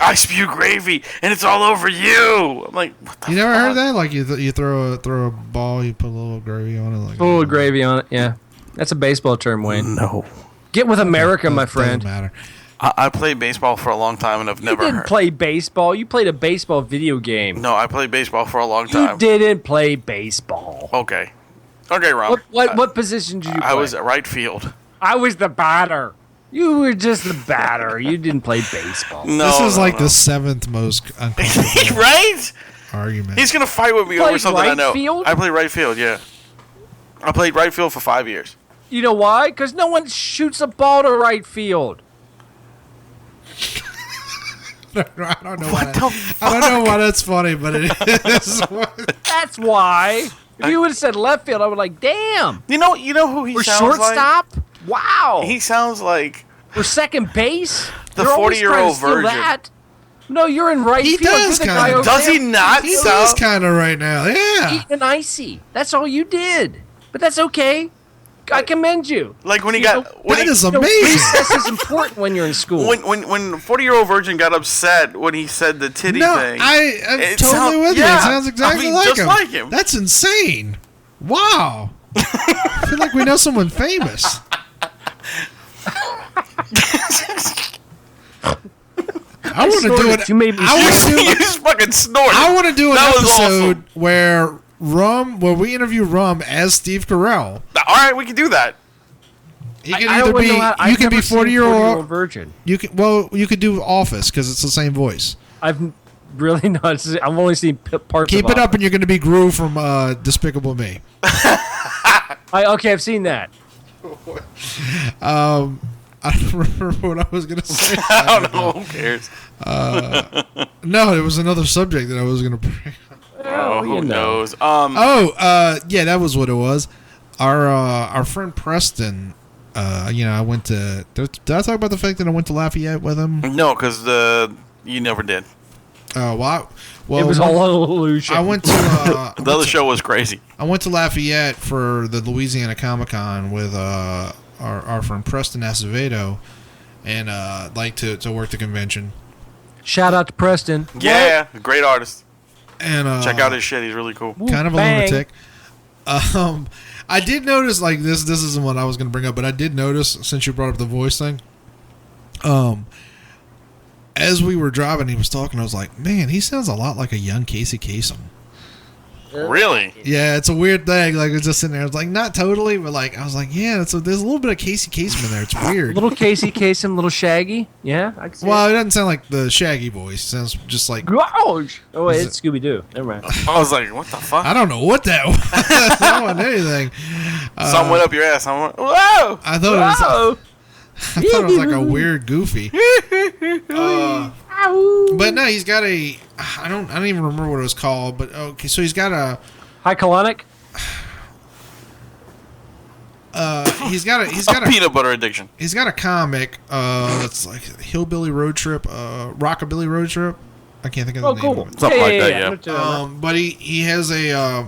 I spew gravy and it's all over you. I'm like, what the you never fuck? heard that? Like you throw a ball, you put a little gravy on it. Like Full of gravy on it, yeah. That's a baseball term, Wayne. No. Get with America, my Doesn't friend. matter. I played baseball for a long time and I've You never didn't heard. play baseball. You played a baseball video game. No, I played baseball for a long You time. didn't play baseball. Okay, Ron. What position did you play? I was at right field. I was the batter. You were just the batter. You didn't play baseball. No, This is no, like no. the 7th most uncomfortable Right? argument. He's gonna fight with me Played over something I right know. field? I played right field. Yeah, I played right field for 5 years. You know why? Because no one shoots a ball to right field. I don't know What why. the I don't know why that's funny, but it is. That's why. If you would have said left field, I would like, damn. You know who he Or sounds like? shortstop. Wow. He sounds like For second base? The You're always 40-year-old trying to steal version. that. No, you're in right He field. does You're the kinda. guy over Does there. he not He is sound? kind of right now. Yeah. Eating an icy. That's all you did. But that's okay. I commend you. Like when he You got know, when That he, is You know, amazing. recess is important when you're in school. when 40-year-old virgin got upset when he said the titty No, thing. I'm It totally sound- with you. yeah. It sounds exactly I mean, like, just him. like him. That's insane. Wow. I feel like we know someone famous. I want to do snorted. it. You made me I want to do. you just fucking snorted. I want to do an That was episode awesome. where we interview Rum as Steve Carell. All right, we can do that. You can I either don't be know how- I've you can be never seen 40-year-old. virgin. You could do Office because it's the same voice. I've really not. I've only seen parts. Keep of it up, and you're going to be Gru from Despicable Me. Okay, I've seen that. I don't remember what I was going to say. I don't know. Who cares? No, it was another subject that I was going to bring. Oh, who you know. knows? Yeah, that was what it was. Our friend Preston. I went to. Did I talk about the fact that I went to Lafayette with him? No, because you never did. Well, It was all an illusion. I went to. The other show was crazy. I went to Lafayette for the Louisiana Comic Con with our friend Preston Acevedo, and like to work the convention. Shout out to Preston. Yeah, great artist. And Check out his shit. He's really cool. Woo, kind of a bang. lunatic. I did notice, like, this isn't what I was going to bring up, but I did notice, since you brought up the voice thing, as we were driving, he was talking, I was like, man, he sounds a lot like a young Casey Kasem. Really? Yeah, it's a weird thing. Like, it's just sitting there. I was like, not totally, but like, I was like, yeah, there's a little bit of Casey Kasem in there. It's weird. Little Casey Kasem, little Shaggy. Yeah, I can see Well, it. it doesn't sound like the Shaggy voice. It sounds just like, Gosh! Oh, wait, it's Scooby Doo. Never mind. I was like, what the fuck? I don't know what that was. I don't want anything. Something went up your ass. I went, whoa! I thought it was. Oh! I thought it was like a weird Goofy. But no, he's got a. I don't even remember what it was called. But okay, so he's got a. High colonic? He's got a Peanut butter addiction. he's got a comic. That's like Hillbilly Road Trip. Rockabilly Road Trip. I can't think of the Oh, name cool. of it. Something like that, yeah. I'm gonna tell you on that. But he has a.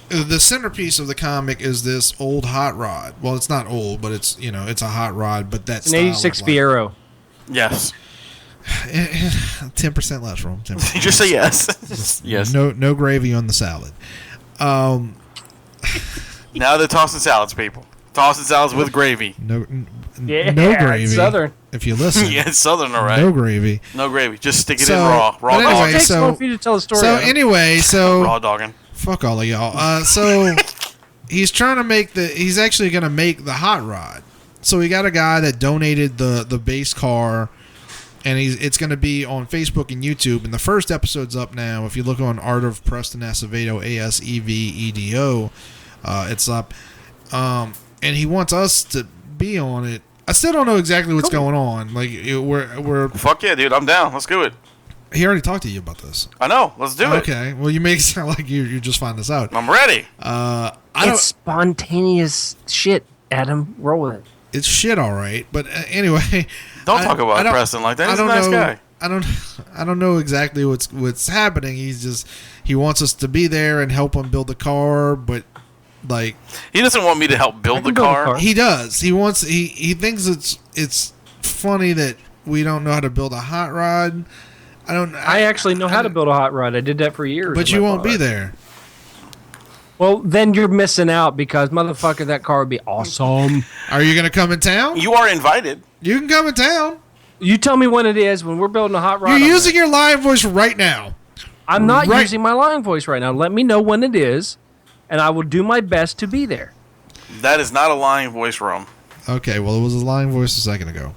The centerpiece of the comic is this old hot rod. Well, it's not old, but it's it's a hot rod. But that's It's an 86 Fiero. Yes. 10% less from 10%. You just say yes. Yes. No gravy on the salad. Now they're tossing salads, people. Tossing salads with gravy. Yeah, no gravy. it's Southern. If you listen, Yeah, it's southern, all right. no gravy. No gravy. Just stick it So, in raw. Raw but It anyway, dog. takes long for you to tell the story. So Adam. anyway, Raw dogging. fuck all of y'all. So he's trying to make he's actually going to make the hot rod. So we got a guy that donated the base car, and it's going to be on Facebook and YouTube. And the first episode's up now. If you look on Art of Preston Acevedo, Asevedo, it's up. And he wants us to be on it. I still don't know exactly what's going on. Like we're Fuck yeah, dude. I'm down. Let's do it. he already talked to you about this. I know. Let's do it. Okay. Well, you make it sound like you just find this out. I'm ready. I it's don't. spontaneous shit, Adam. Roll with it. It's shit, all right. But anyway, Don't talk about Preston like that. He's a nice guy. I don't know exactly what's happening. He wants us to be there and help him build the car, but like He doesn't want me to help build the can build a car. car. he does. He thinks it's funny that we don't know how to build a hot rod. I actually know how to build a hot rod. I did that for years. But in you my won't car. be there. Well, then you're missing out because, motherfucker, that car would be awesome. Are you gonna come in town? You are invited. You can come in town. You tell me when it is when we're building a hot rod. You're I'm using there. your live voice right now. I'm not right- using my lying voice right now. Let me know when it is, and I will do my best to be there. That is not a lying voice, Rum. Okay, well, it was a lying voice a second ago.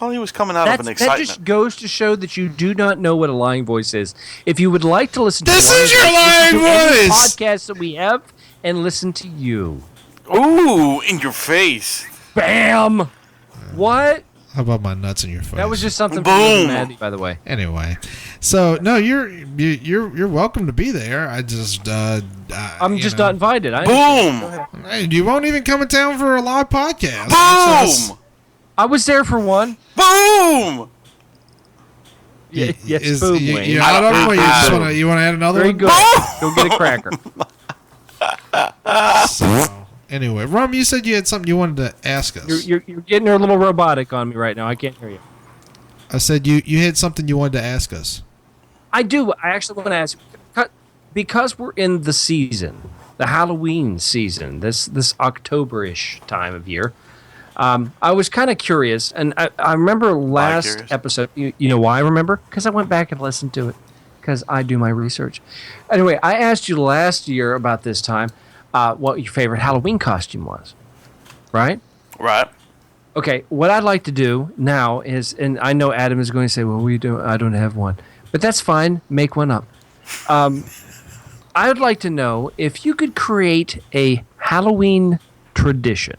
Well, he was coming out of an That excitement. just goes to show that you do not know what a lying voice is. If you would like to listen to This lying is your listen lying to any voice! podcasts that we have and listen to you. Ooh, in your face. Bam! What? How about my nuts in your face? That was just something Boom. from Maddie, by the way. Anyway, so no, you're welcome to be there. I just I'm just not invited. Boom! Hey, you won't even come in town for a live podcast. Boom! I was there for one. Boom! Yes, boom, Wayne. You're out of them, or you want to add another Very one? good. Go get a cracker. So, anyway, Rum, you said you had something you wanted to ask us. You're getting a little robotic on me right now. I can't hear you. I said you had something you wanted to ask us. I do. I actually want to ask, because we're in the season, the Halloween season, this October-ish time of year. I was kind of curious, and I remember last episode. You know why I remember? Because I went back and listened to it. Because I do my research. Anyway, I asked you last year about this time what your favorite Halloween costume was. Right? Right. Okay, what I'd like to do now is, and I know Adam is going to say, well, I don't have one. But that's fine. Make one up. I would like to know if you could create a Halloween tradition,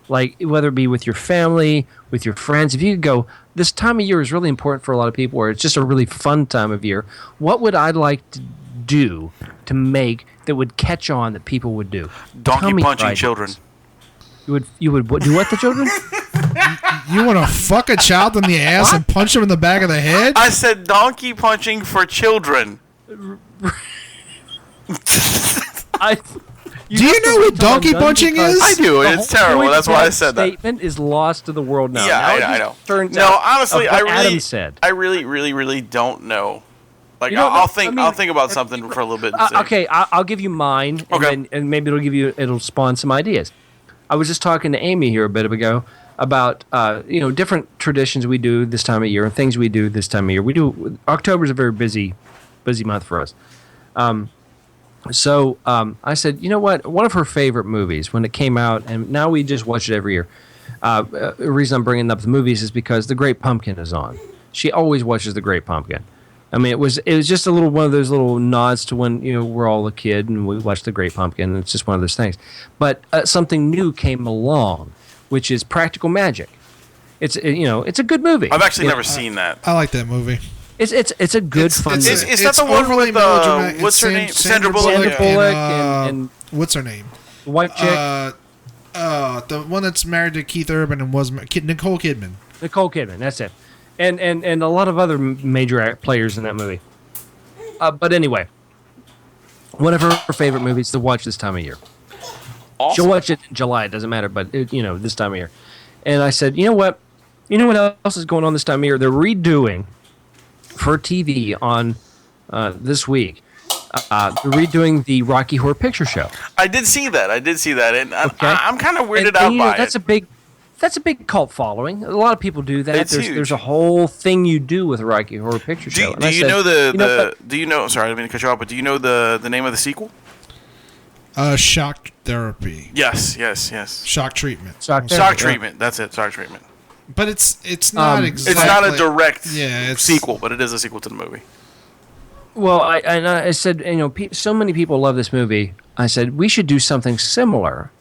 like whether it be with your family, with your friends. If you could go, this time of year is really important for a lot of people, or it's just a really fun time of year. What would I like to do to make that would catch on that people would do? Donkey punching children. You would do what to children? You want to fuck a child in the ass and punch him in the back of the head? I said donkey punching for children. Do you know what donkey punching is? I do. It's terrible. That's why I said that. Statement is lost to the world now. Yeah, now I know. Turns no, out honestly, of what I Adam said. really don't know. Like, You don't I'll know? think. I mean, I'll think about something for a little bit. And see. Okay, I'll give you mine, and, Okay. and maybe it'll spawn some ideas. I was just talking to Amy here a bit ago about different traditions we do this time of year and things we do this time of year. October is a very busy month for us. So I said, you know what? One of her favorite movies when it came out, and now we just watch it every year. The reason I'm bringing up the movies is because The Great Pumpkin is on. She always watches The Great Pumpkin. I mean, it was just a little one of those little nods to when we're all a kid and we watched The Great Pumpkin. It's just one of those things. But something new came along, which is Practical Magic. It's a good movie. I've actually never seen that. I like that movie. It's a good fun movie. Is that the one with what's her name? Sandra Bullock. Sandra Bullock and what's her name? the white chick. The one that's married to Keith Urban and was Nicole Kidman. Nicole Kidman, that's it. And a lot of other major players in that movie. But anyway, one of her favorite movies to watch this time of year. Awesome. She'll watch it in July, it doesn't matter, but this time of year. And I said, you know what else is going on this time of year? They're redoing for TV on this week. They're redoing the Rocky Horror Picture Show. I did see that, and Okay. I'm kind of weirded out by it. That's a big cult following. A lot of people do that. It's huge. There's a whole thing you do with Rocky Horror Picture Show. Do you know Sorry, I didn't mean to cut you off, but do you know the name of the sequel? Shock therapy. Yes. Shock treatment. Shock treatment. That's it. Shock treatment. But it's not exactly. It's not a direct it's sequel, but it is a sequel to the movie. Well, I said, so many people love this movie. I said we should do something similar,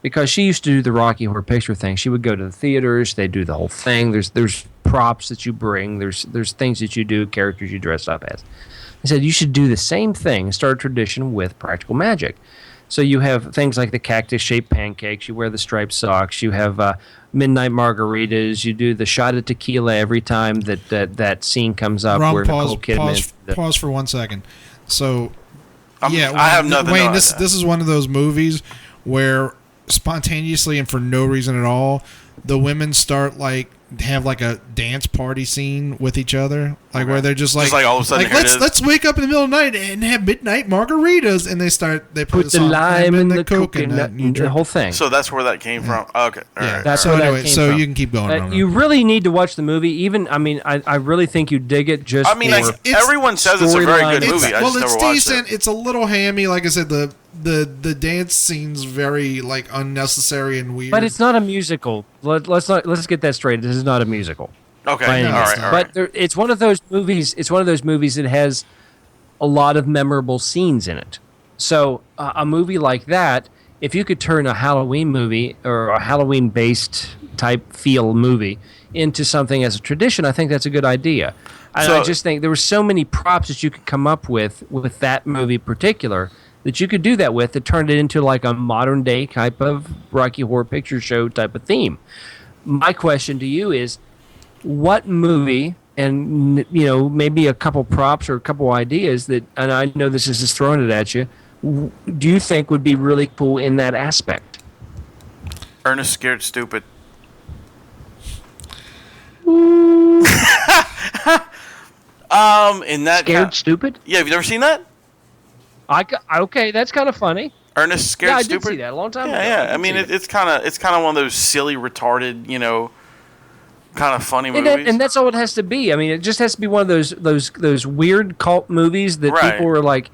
because she used to do the Rocky Horror Picture thing. She would go to the theaters. They do the whole thing. There's props that you bring. There's things that you do, characters you dress up as. I said you should do the same thing, start a tradition with Practical Magic. So you have things like the cactus-shaped pancakes. You wear the striped socks. You have midnight margaritas. You do the shot of tequila every time that scene comes up. Ron, where Nicole Kidman. Pause for 1 second. So, I have nothing. Wayne, this is one of those movies where spontaneously and for no reason at all, the women start have a dance party scene with each other, where they're just like all of a sudden, let's wake up in the middle of the night and have midnight margaritas, and they put the lime in the coconut, the whole thing. So that's where that came from. Okay, all right. That's so where that anyway, came so from. you can keep going. You really need to watch the movie. Even I really think you dig it. Just everyone says it's a very good movie. It's decent. It's a little hammy. Like I said, the dance scene's very unnecessary and weird. But it's not a musical. Let's get that straight. This is not a musical. Okay, all right. But it's one of those movies. It's one of those movies that has a lot of memorable scenes in it. So a movie like that, if you could turn a Halloween movie or a Halloween-based type feel movie into something as a tradition, I think that's a good idea. I just think there were so many props that you could come up with that movie in particular that you could do that with that turned it into like a modern day type of Rocky Horror Picture Show type of theme. My question to you is, what movie, and maybe a couple props or a couple ideas that, and I know this is just throwing it at you, do you think would be really cool in that aspect? Ernest Scared Stupid. In that Scared Stupid? Yeah, have you never seen that? Okay, that's kind of funny. Ernest Scared Stupid. I did see that a long time ago. Yeah. I mean, it's kind of one of those silly, retarded, kind of funny movies. And that's all it has to be. I mean, it just has to be one of those weird cult movies that people are like,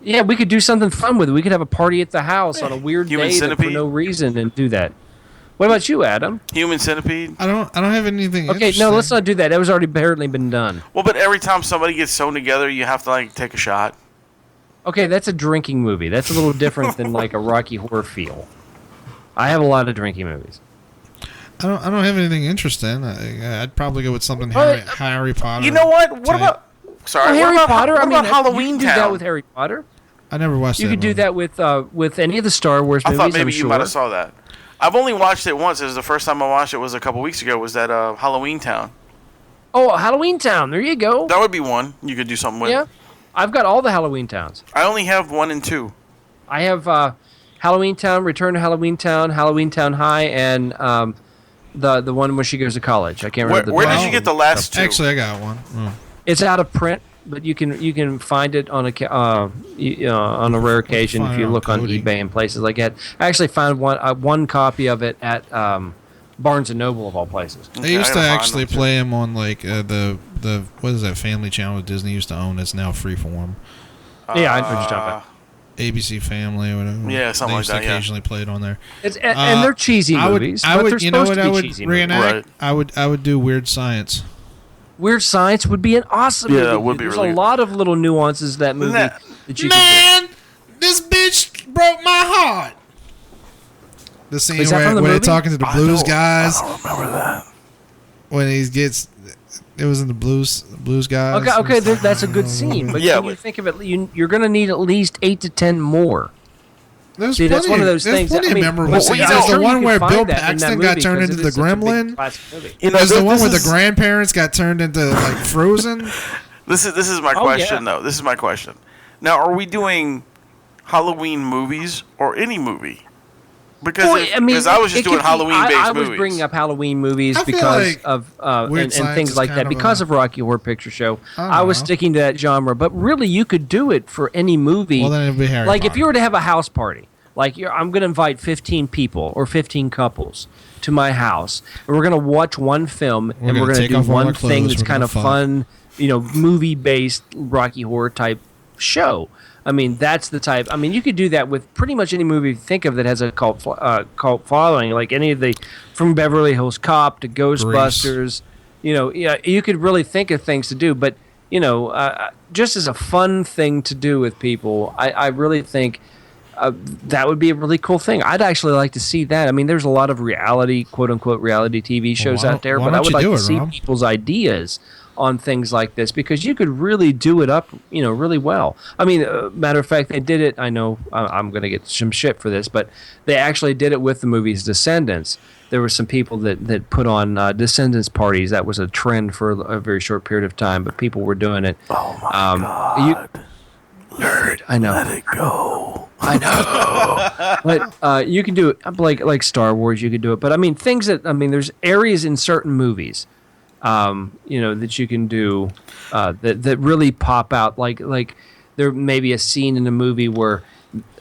yeah, we could do something fun with it. We could have a party at the house on a weird Human day Centipede? for no reason and do that. What about you, Adam? Human Centipede. I don't have anything. Okay, no, let's not do that. That was already apparently been done. Well, but every time somebody gets sewn together, you have to like take a shot. Okay, that's a drinking movie. That's a little different than like a Rocky Horror feel. I have a lot of drinking movies. I don't have anything interesting. I'd probably go with something Harry Potter. You know what? What about? Sorry, Harry Potter. What about Halloween You can do Town? that with Harry Potter. I never watched. You could do that with any of the Star Wars I movies. thought maybe I'm you sure. might have saw that. I've only watched it once. It was the first time I watched it was a couple weeks ago. Was that Halloween Town? Oh, Halloween Town. There you go. That would be one you could do something with. Yeah, I've got all the Halloween Towns. I only have 1 and 2. I have Halloween Town, Return to Halloween Town High, and the one where she goes to college. I can't remember. Where did you get the last 2? Actually, I got one. Oh. It's out of print, but you can find it on a rare occasion if you look on eBay and places like that. I actually found one copy of it at Barnes and Noble of all places. They used to actually play him on like the what is that family channel that Disney used to own that's now Freeform. Yeah, I know what you're talking about. ABC Family or whatever. Yeah, something like that. They occasionally play it on there. And they're cheesy movies. I would, they're you know supposed what to I be would cheesy reenact? Right. I would do Weird Science. Weird Science would be an awesome movie. Yeah, it would be There's really a good. lot of little nuances to that movie that you can This bitch broke my heart. The scene Is that from the where they're movie? talking to the blues guys. I don't remember that. When he gets, it was in the blues guys. Okay, that's a good scene. But Yeah, when you think of it, you're going to need at least 8 to 10 more. There's See, that's one of those there's things. plenty I mean, of memorable well, scenes. I'm There's sure the you one can where find Bill that in that Paxton movie got turned because into it the is such a big gremlin. classic movie. There's the one where the grandparents got turned into like Frozen. This is my Oh, question yeah. though. This is my question. Now, are we doing Halloween movies or any movie? Because I was just doing Halloween-based I movies. was bringing up Halloween movies I feel because like of Weird and Science things is like kind that. of Because a- of Rocky Horror Picture Show, I I was know. sticking to that genre. But really, you could do it for any movie. Well, then it'd be Harry Like if Potter. you were to have a house party, like I'm going to invite 15 people or 15 couples to my house, and we're going to watch one film, and gonna we're going to take do off all one our thing clothes, that's we're kind gonna of fuck. fun, movie-based Rocky Horror type show. I mean, that's the type. I mean, you could do that with pretty much any movie you think of that has a cult following, like any of the from Beverly Hills Cop to Ghostbusters. You could really think of things to do, but just as a fun thing to do with people, I really think that would be a really cool thing. I'd actually like to see that. I mean, there's a lot of reality, quote unquote, reality TV shows why out there, don't- but why I don't would you like do to it, see Rom? people's ideas on things like this because you could really do it up, really well. I mean, matter of fact, they did it. I know I'm going to get some shit for this, but they actually did it with the movie's Descendants. There were some people that put on Descendants parties. That was a trend for a very short period of time, but people were doing it. Oh my God. Nerd. I know. Let it go. I know. But you can do it like Star Wars. You could do it. But I mean, there's areas in certain movies, that you can do that really pop out. Like there may be a scene in a movie where,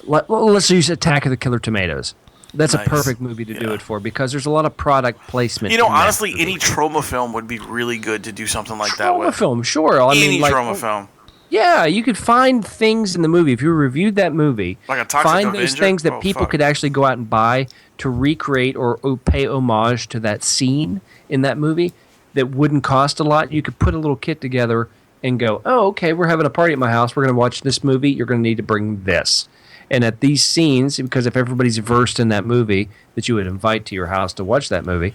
let's use Attack of the Killer Tomatoes. That's Nice. a perfect movie to do it for because there's a lot of product placement. You know, in that honestly, movie. any trauma film would be really good to do something like that trauma with. film, sure. I Any mean, like, trauma film. Yeah, you could find things in the movie if you reviewed that movie. Like a Toxic find those Avenger? things that Oh, people fuck. could actually go out and buy to recreate or pay homage to that scene in that movie that wouldn't cost a lot. You could put a little kit together and go, oh, okay, we're having a party at my house. We're going to watch this movie. You're going to need to bring this. And at these scenes, because if everybody's versed in that movie that you would invite to your house to watch that movie,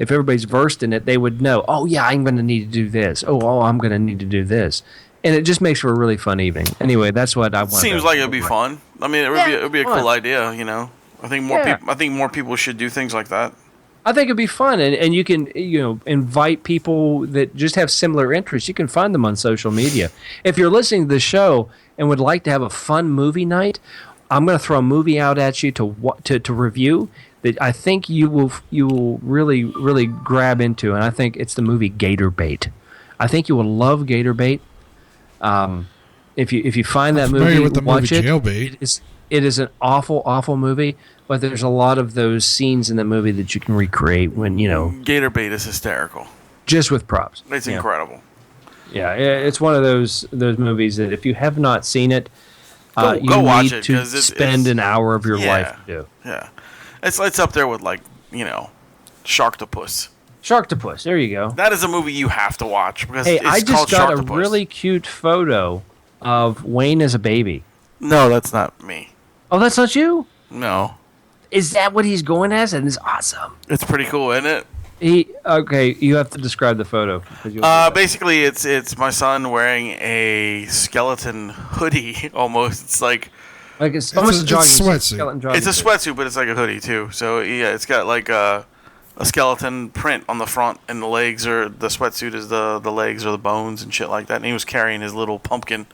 if everybody's versed in it, they would know, oh, yeah, I'm going to need to do this. Oh, I'm going to need to do this. And it just makes for a really fun evening. Anyway, that's what I want. Seems like it'd be fun. I mean, it would be a fun. cool idea, you know. I think more people should do things like that. I think it'd be fun, and you can invite people that just have similar interests. You can find them on social media. If you're listening to the show and would like to have a fun movie night, I'm going to throw a movie out at you to review that I think you will really really grab into, and I think it's the movie Gator Bait. I think you will love Gator Bait. If you find that movie, with the watch movie it. Jailbait. It is an awful movie, but there's a lot of those scenes in the movie that you can recreate when Gator Bait is hysterical. just with props. It's incredible. Yeah, it's one of those movies that if you have not seen it, you go watch need it, to 'cause spend an hour of your Yeah. life to do. Yeah, it's up there with Sharktopus. Sharktopus, there you go. That is a movie you have to watch because Hey, it's I called just got a Sharktopus. really cute photo of Wayne as a baby. No, that's not me. Oh, that's not you? No, Is that what he's going as? And it's awesome. it's pretty cool, isn't it? Okay, you have to describe the photo. 'Cause you'll do that. Basically, it's my son wearing a skeleton hoodie. Almost, it's like It's almost a jogging sweatsuit. skeleton jogging it's a suit. sweatsuit, but it's like a hoodie too. So yeah, it's got like a skeleton print on the front, and the legs are the sweatsuit is the legs or the bones and shit like that. And he was carrying his little pumpkin,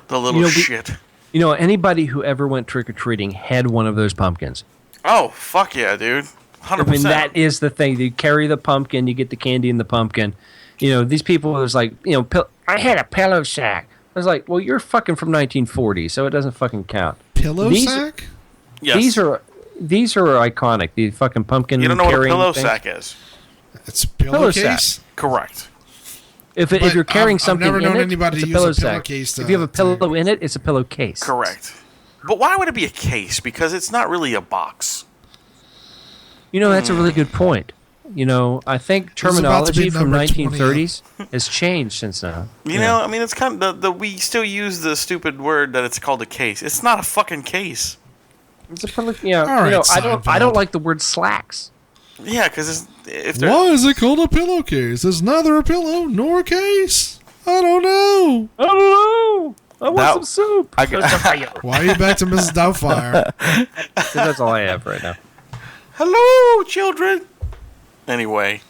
the little shit. Anybody who ever went trick-or-treating had one of those pumpkins. Oh fuck yeah, dude! 100%. I mean, that is the thing. You carry the pumpkin, you get the candy in the pumpkin. These people, it was like, I had a pillow sack. I was like, well, you're fucking from 1940, so it doesn't fucking count. Pillow These- sack? Yes. These are iconic. The fucking pumpkin. You don't know what a carrying pillow thing. sack is? It's a Pillow pillowcase? Correct. If But you're carrying I've something never in known it, anybody it's a to use a pillow sack. pillowcase If you have a to- pillow in it, it's a pillowcase. Correct. But why would it be a case? Because it's not really a box. That's a really good point. I think This is about to be terminology from number 1930s has changed since now. You know, I mean, it's kind of we still use the stupid word that it's called a case. It's not a fucking case. It's a pillow. Yeah, All right, I Seinfeld. don't like the word slacks. Yeah, because if they're Why is it called a pillowcase? It's neither a pillow nor a case. I don't know. I don't know. I want That- some soup. Why are you back to Mrs. Doubtfire? That's all I have right now. hello, children. Anyway,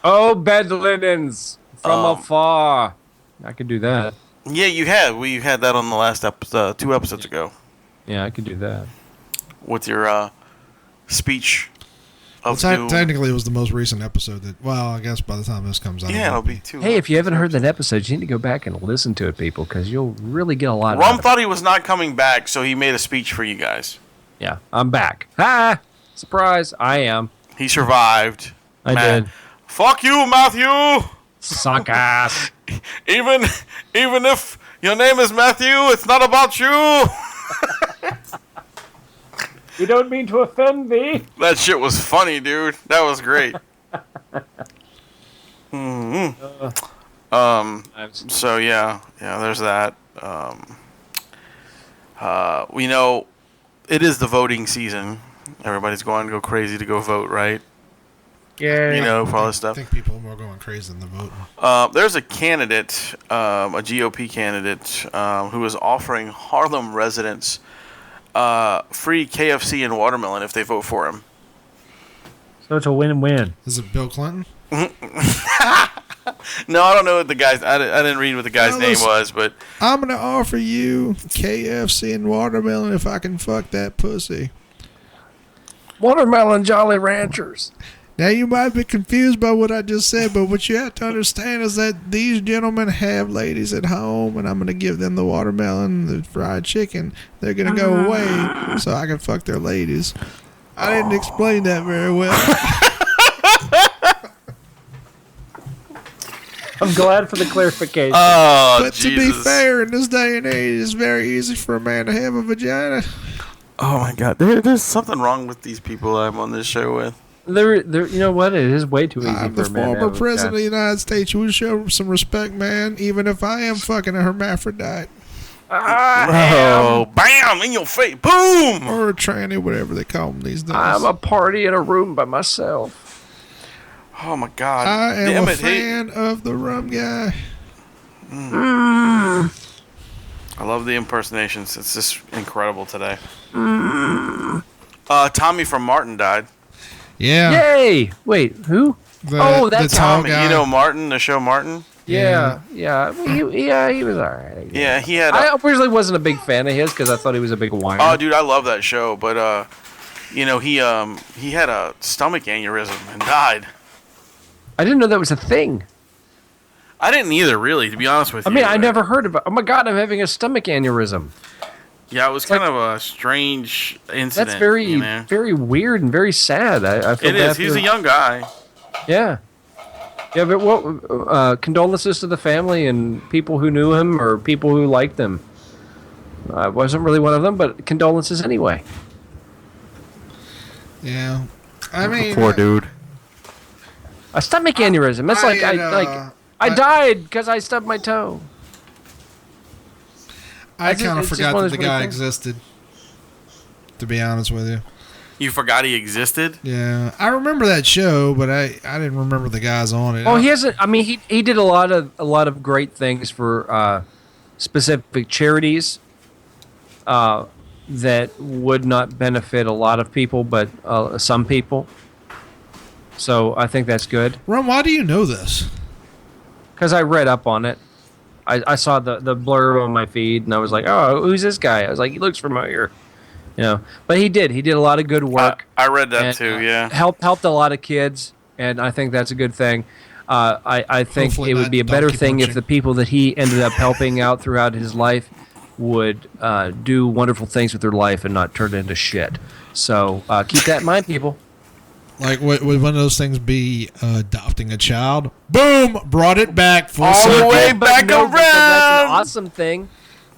Oh, bed linens from afar. I could do that. yeah, you had we had that on the last episode, 2 episodes ago, Yeah, I could do that. with your speech of doom. Technically, it was the most recent episode. I guess by the time this comes out, Yeah, it'll be 2. Hey, if you haven't heard that episode, you need to go back and listen to it, people, because you'll really get a lot out Rum of it. thought he was not coming back, so he made a speech for you guys. Yeah, I'm back. Ha! Surprise! I am. He survived. I Man. did. Fuck you, Matthew. Suck ass. Even if your name is Matthew, it's not about you. We don't mean to offend thee. That shit was funny, dude. That was great. So yeah, there's that. We know it is the voting season. Everybody's going to go crazy to go vote, right? Yeah. For all this I stuff. think people are more going crazy than the voting. There's a candidate, a GOP candidate, who is offering Harlem residents free KFC and watermelon if they vote for him. So it's a win-win. Is it Bill Clinton? No, I don't know what the guy's. I didn't read what the guy's No, name listen. was, but I'm going to offer you KFC and watermelon if I can fuck that pussy. Watermelon Jolly Ranchers. Now, you might be confused by what I just said, but what you have to understand is that these gentlemen have ladies at home, and I'm going to give them the watermelon, the fried chicken. They're going to go away so I can fuck their ladies. I didn't explain that very well. I'm glad for the clarification. oh, But to be Jesus. fair, in this day and age, it's very easy for a man to have a vagina. Oh my God, there's something wrong with these people I'm on this show with. There, you know what? It is way too easy I'm for the a man to former have a president of the vagina. United States. You would show some respect, man, even if I am fucking a hermaphrodite. Oh, bam! In your face. Boom! Or a tranny, whatever they call them these days. I'm a party in a room by myself. Oh my God! I am Damn a it! fan of the Rum Guy. I love the impersonations. It's just incredible today. Tommy from Martin died. Yeah. Yay! Wait, who? That's tall Tommy, guy. you know Martin, the show Martin. Yeah. He was alright. Yeah, he had. I originally wasn't a big fan of his because I thought he was a big whiner. Oh, dude, I love that show, but he had a stomach aneurysm and died. I didn't know that was a thing. I didn't either, really, to be honest with you. I mean, I never heard about. Oh my God, I'm having a stomach aneurysm. Yeah, it was kind of a strange incident. That's very, you know? very weird and very sad. I feel It bad is. for He's a young guy. Yeah. Yeah, but what? Condolences to the family and people who knew him or people who liked him. I wasn't really one of them, but condolences anyway. Yeah. I mean, Poor dude. A stomach aneurysm. That's I died because I stubbed my toe. I kind of it's just forgot one that of the those guy weird things. existed. To be honest with you. You forgot he existed? Yeah, I remember that show, but I didn't remember the guys on it. Oh, he hasn't. I mean, he did a lot of great things for specific charities that would not benefit a lot of people, but some people. So I think that's good. Ron, why do you know this? Because I read up on it. I saw the blurb on my feed, and I was like, "Oh, who's this guy?" I was like, "He looks familiar." You know, but he did a lot of good work. I read that and, too. Yeah, helped a lot of kids, and I think that's a good thing. I think Hopefully it would not be a better donkey thing if punching. the people that he ended up helping out throughout his life would do wonderful things with their life and not turn it into shit. So keep that in mind, people. Like, would one of those things be adopting a child? Boom! Brought it back full All the circle. way But back no, because that's an around. awesome thing,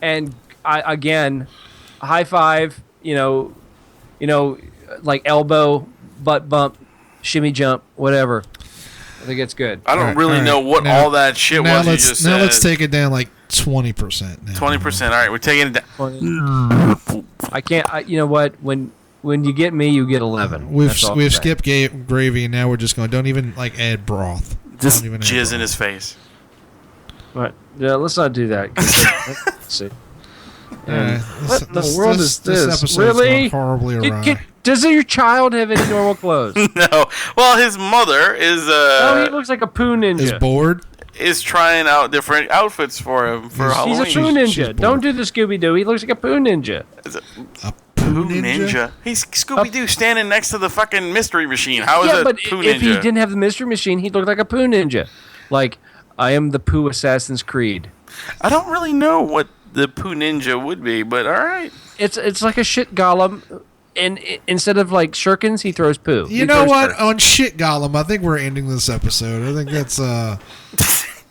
and again, high five. You know, like elbow, butt bump, shimmy jump, whatever. I think it's good. I don't Alright, really alright. know what Now- all that shit Now was. let's You just let's said. take it down like 20%. 20%. All right, we're taking it down. I can't. You know what? When you get me, you get 11. We've That's all I'm we've saying. skipped gravy, and now we're just going. Don't even like add broth. Just Don't even add jizz in broth. his face. But yeah, let's not do that. Let's see. Alright, What in the world is this? episode's Really? gone horribly awry. Does your child have any normal clothes? No. Well, his mother is Oh, he looks like a Pooh Ninja. Is bored. is trying out different outfits for him for He's- He's Halloween. a Pooh She's Ninja. bored. Don't do the Scooby Doo. He looks like a Pooh Ninja. A Pooh Ninja. He's Scooby Doo standing next to the fucking mystery machine. How is Yeah, it but Pooh if he Ninja? didn't have the Mystery Machine, he'd look like a Pooh Ninja. Like, I am the Pooh Assassin's Creed. I don't really know what the Pooh Ninja would be, but all right. It's like a shit golem, and instead of like shurikens, he throws poo. You He know throws what? dirt. On shit Gollum, I think we're ending this episode. I think that's I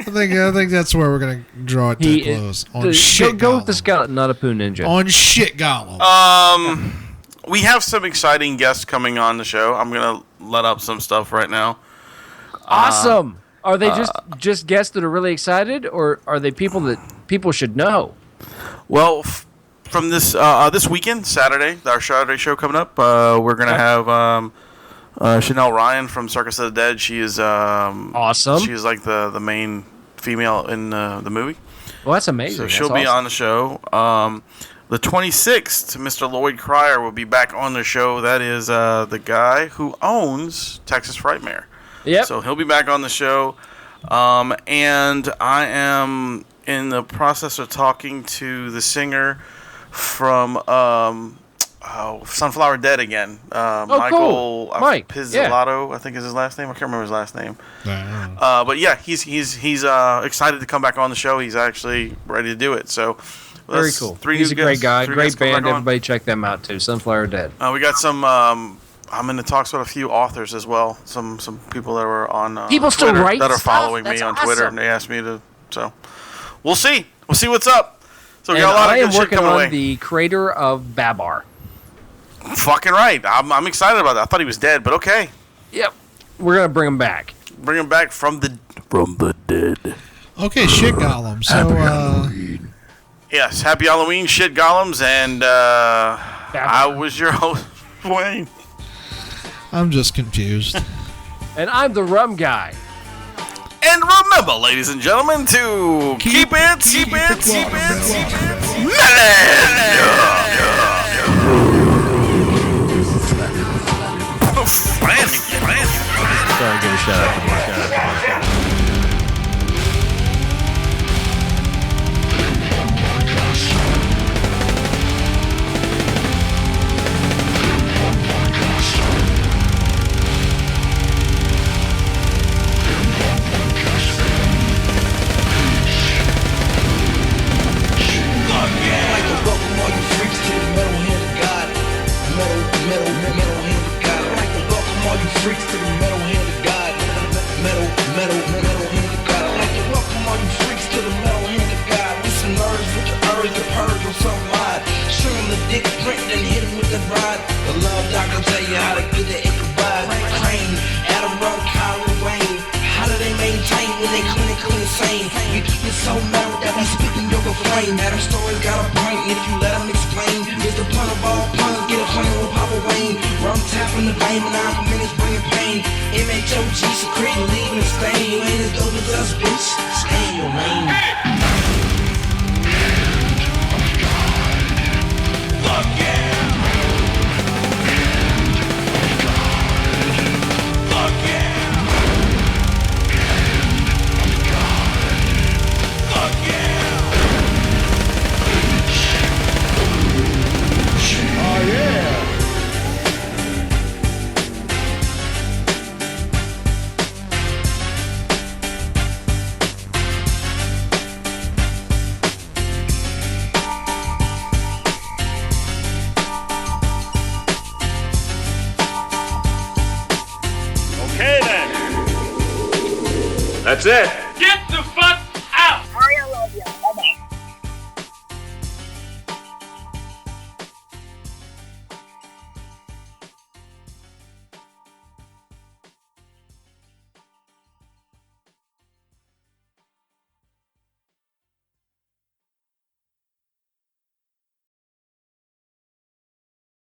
think that's where we're gonna draw it to a close. On shit go Gollum. with the skeleton, not a Pooh Ninja. On shit Gollum. We have some exciting guests coming on the show. I'm gonna let up some stuff right now. Awesome. Are they just guests that are really excited, or are they people that people should know? Well, from this this weekend, Saturday, our Saturday show coming up, we're gonna have Chanel Ryan from Circus of the Dead. She is Awesome. She is like the main female in the movie. Well, that's amazing. So That's she'll be awesome. on the show. The 26th, Mr. Lloyd Cryer will be back on the show. That is the guy who owns Texas Frightmare. Yep. So he'll be back on the show. And I am in the process of talking to the singer from Sunflower Dead again. Michael cool. Mike, Pizzolatto, I think is his last name. I can't remember his last name. But yeah, he's excited to come back on the show. He's actually ready to do it. So Very that's cool. three He's new a great guests- guy. three Great guests coming band. back on. Everybody check them out too. Sunflower Dead. We got some. I'm in the talks with a few authors as well. Some people that were on People still Twitter write that are stuff? following That's me on Twitter, awesome. and they asked me to. So we'll see. We'll see what's up. So we And got a lot I of am good shit working coming on away. the creator of Babar. Fucking right. I'm excited about that. I thought he was dead, but okay. Yep. We're gonna bring him back. Bring him back from the dead. Okay, shit Gollum. So Yes. Happy Halloween, shit golems, and I was your host, Wayne. I'm just confused. And I'm the Rum Guy. And remember, ladies and gentlemen, to keep it Sorry, give a shout out. Freaks to the metal hand of God. Metal hand of God. I'd like to welcome all you freaks to the metal hand of God. With some nerves with the urge to purge on some ride. Show them the dick print, then hit him with the rod. The love doctor tell you how to get the Ichabod. Crane, Adam Rowe, Kyle Wayne. How do they maintain when they clinically insane? We keep it so mellow that we speaking your refrain. Adam Story's got a point, and if you let him explain, here's the pun of all puns, get a plan with Papa Wayne. Rum tapping the vein, and 9 minutes bringing pain. MHOG secreting, leaving a stain. You ain't as dope as us, bitch. Stay in your lane. Fuck yeah! Fuck yeah! Fuck yeah! Oh yeah! Okay then. That's it. Get the fuck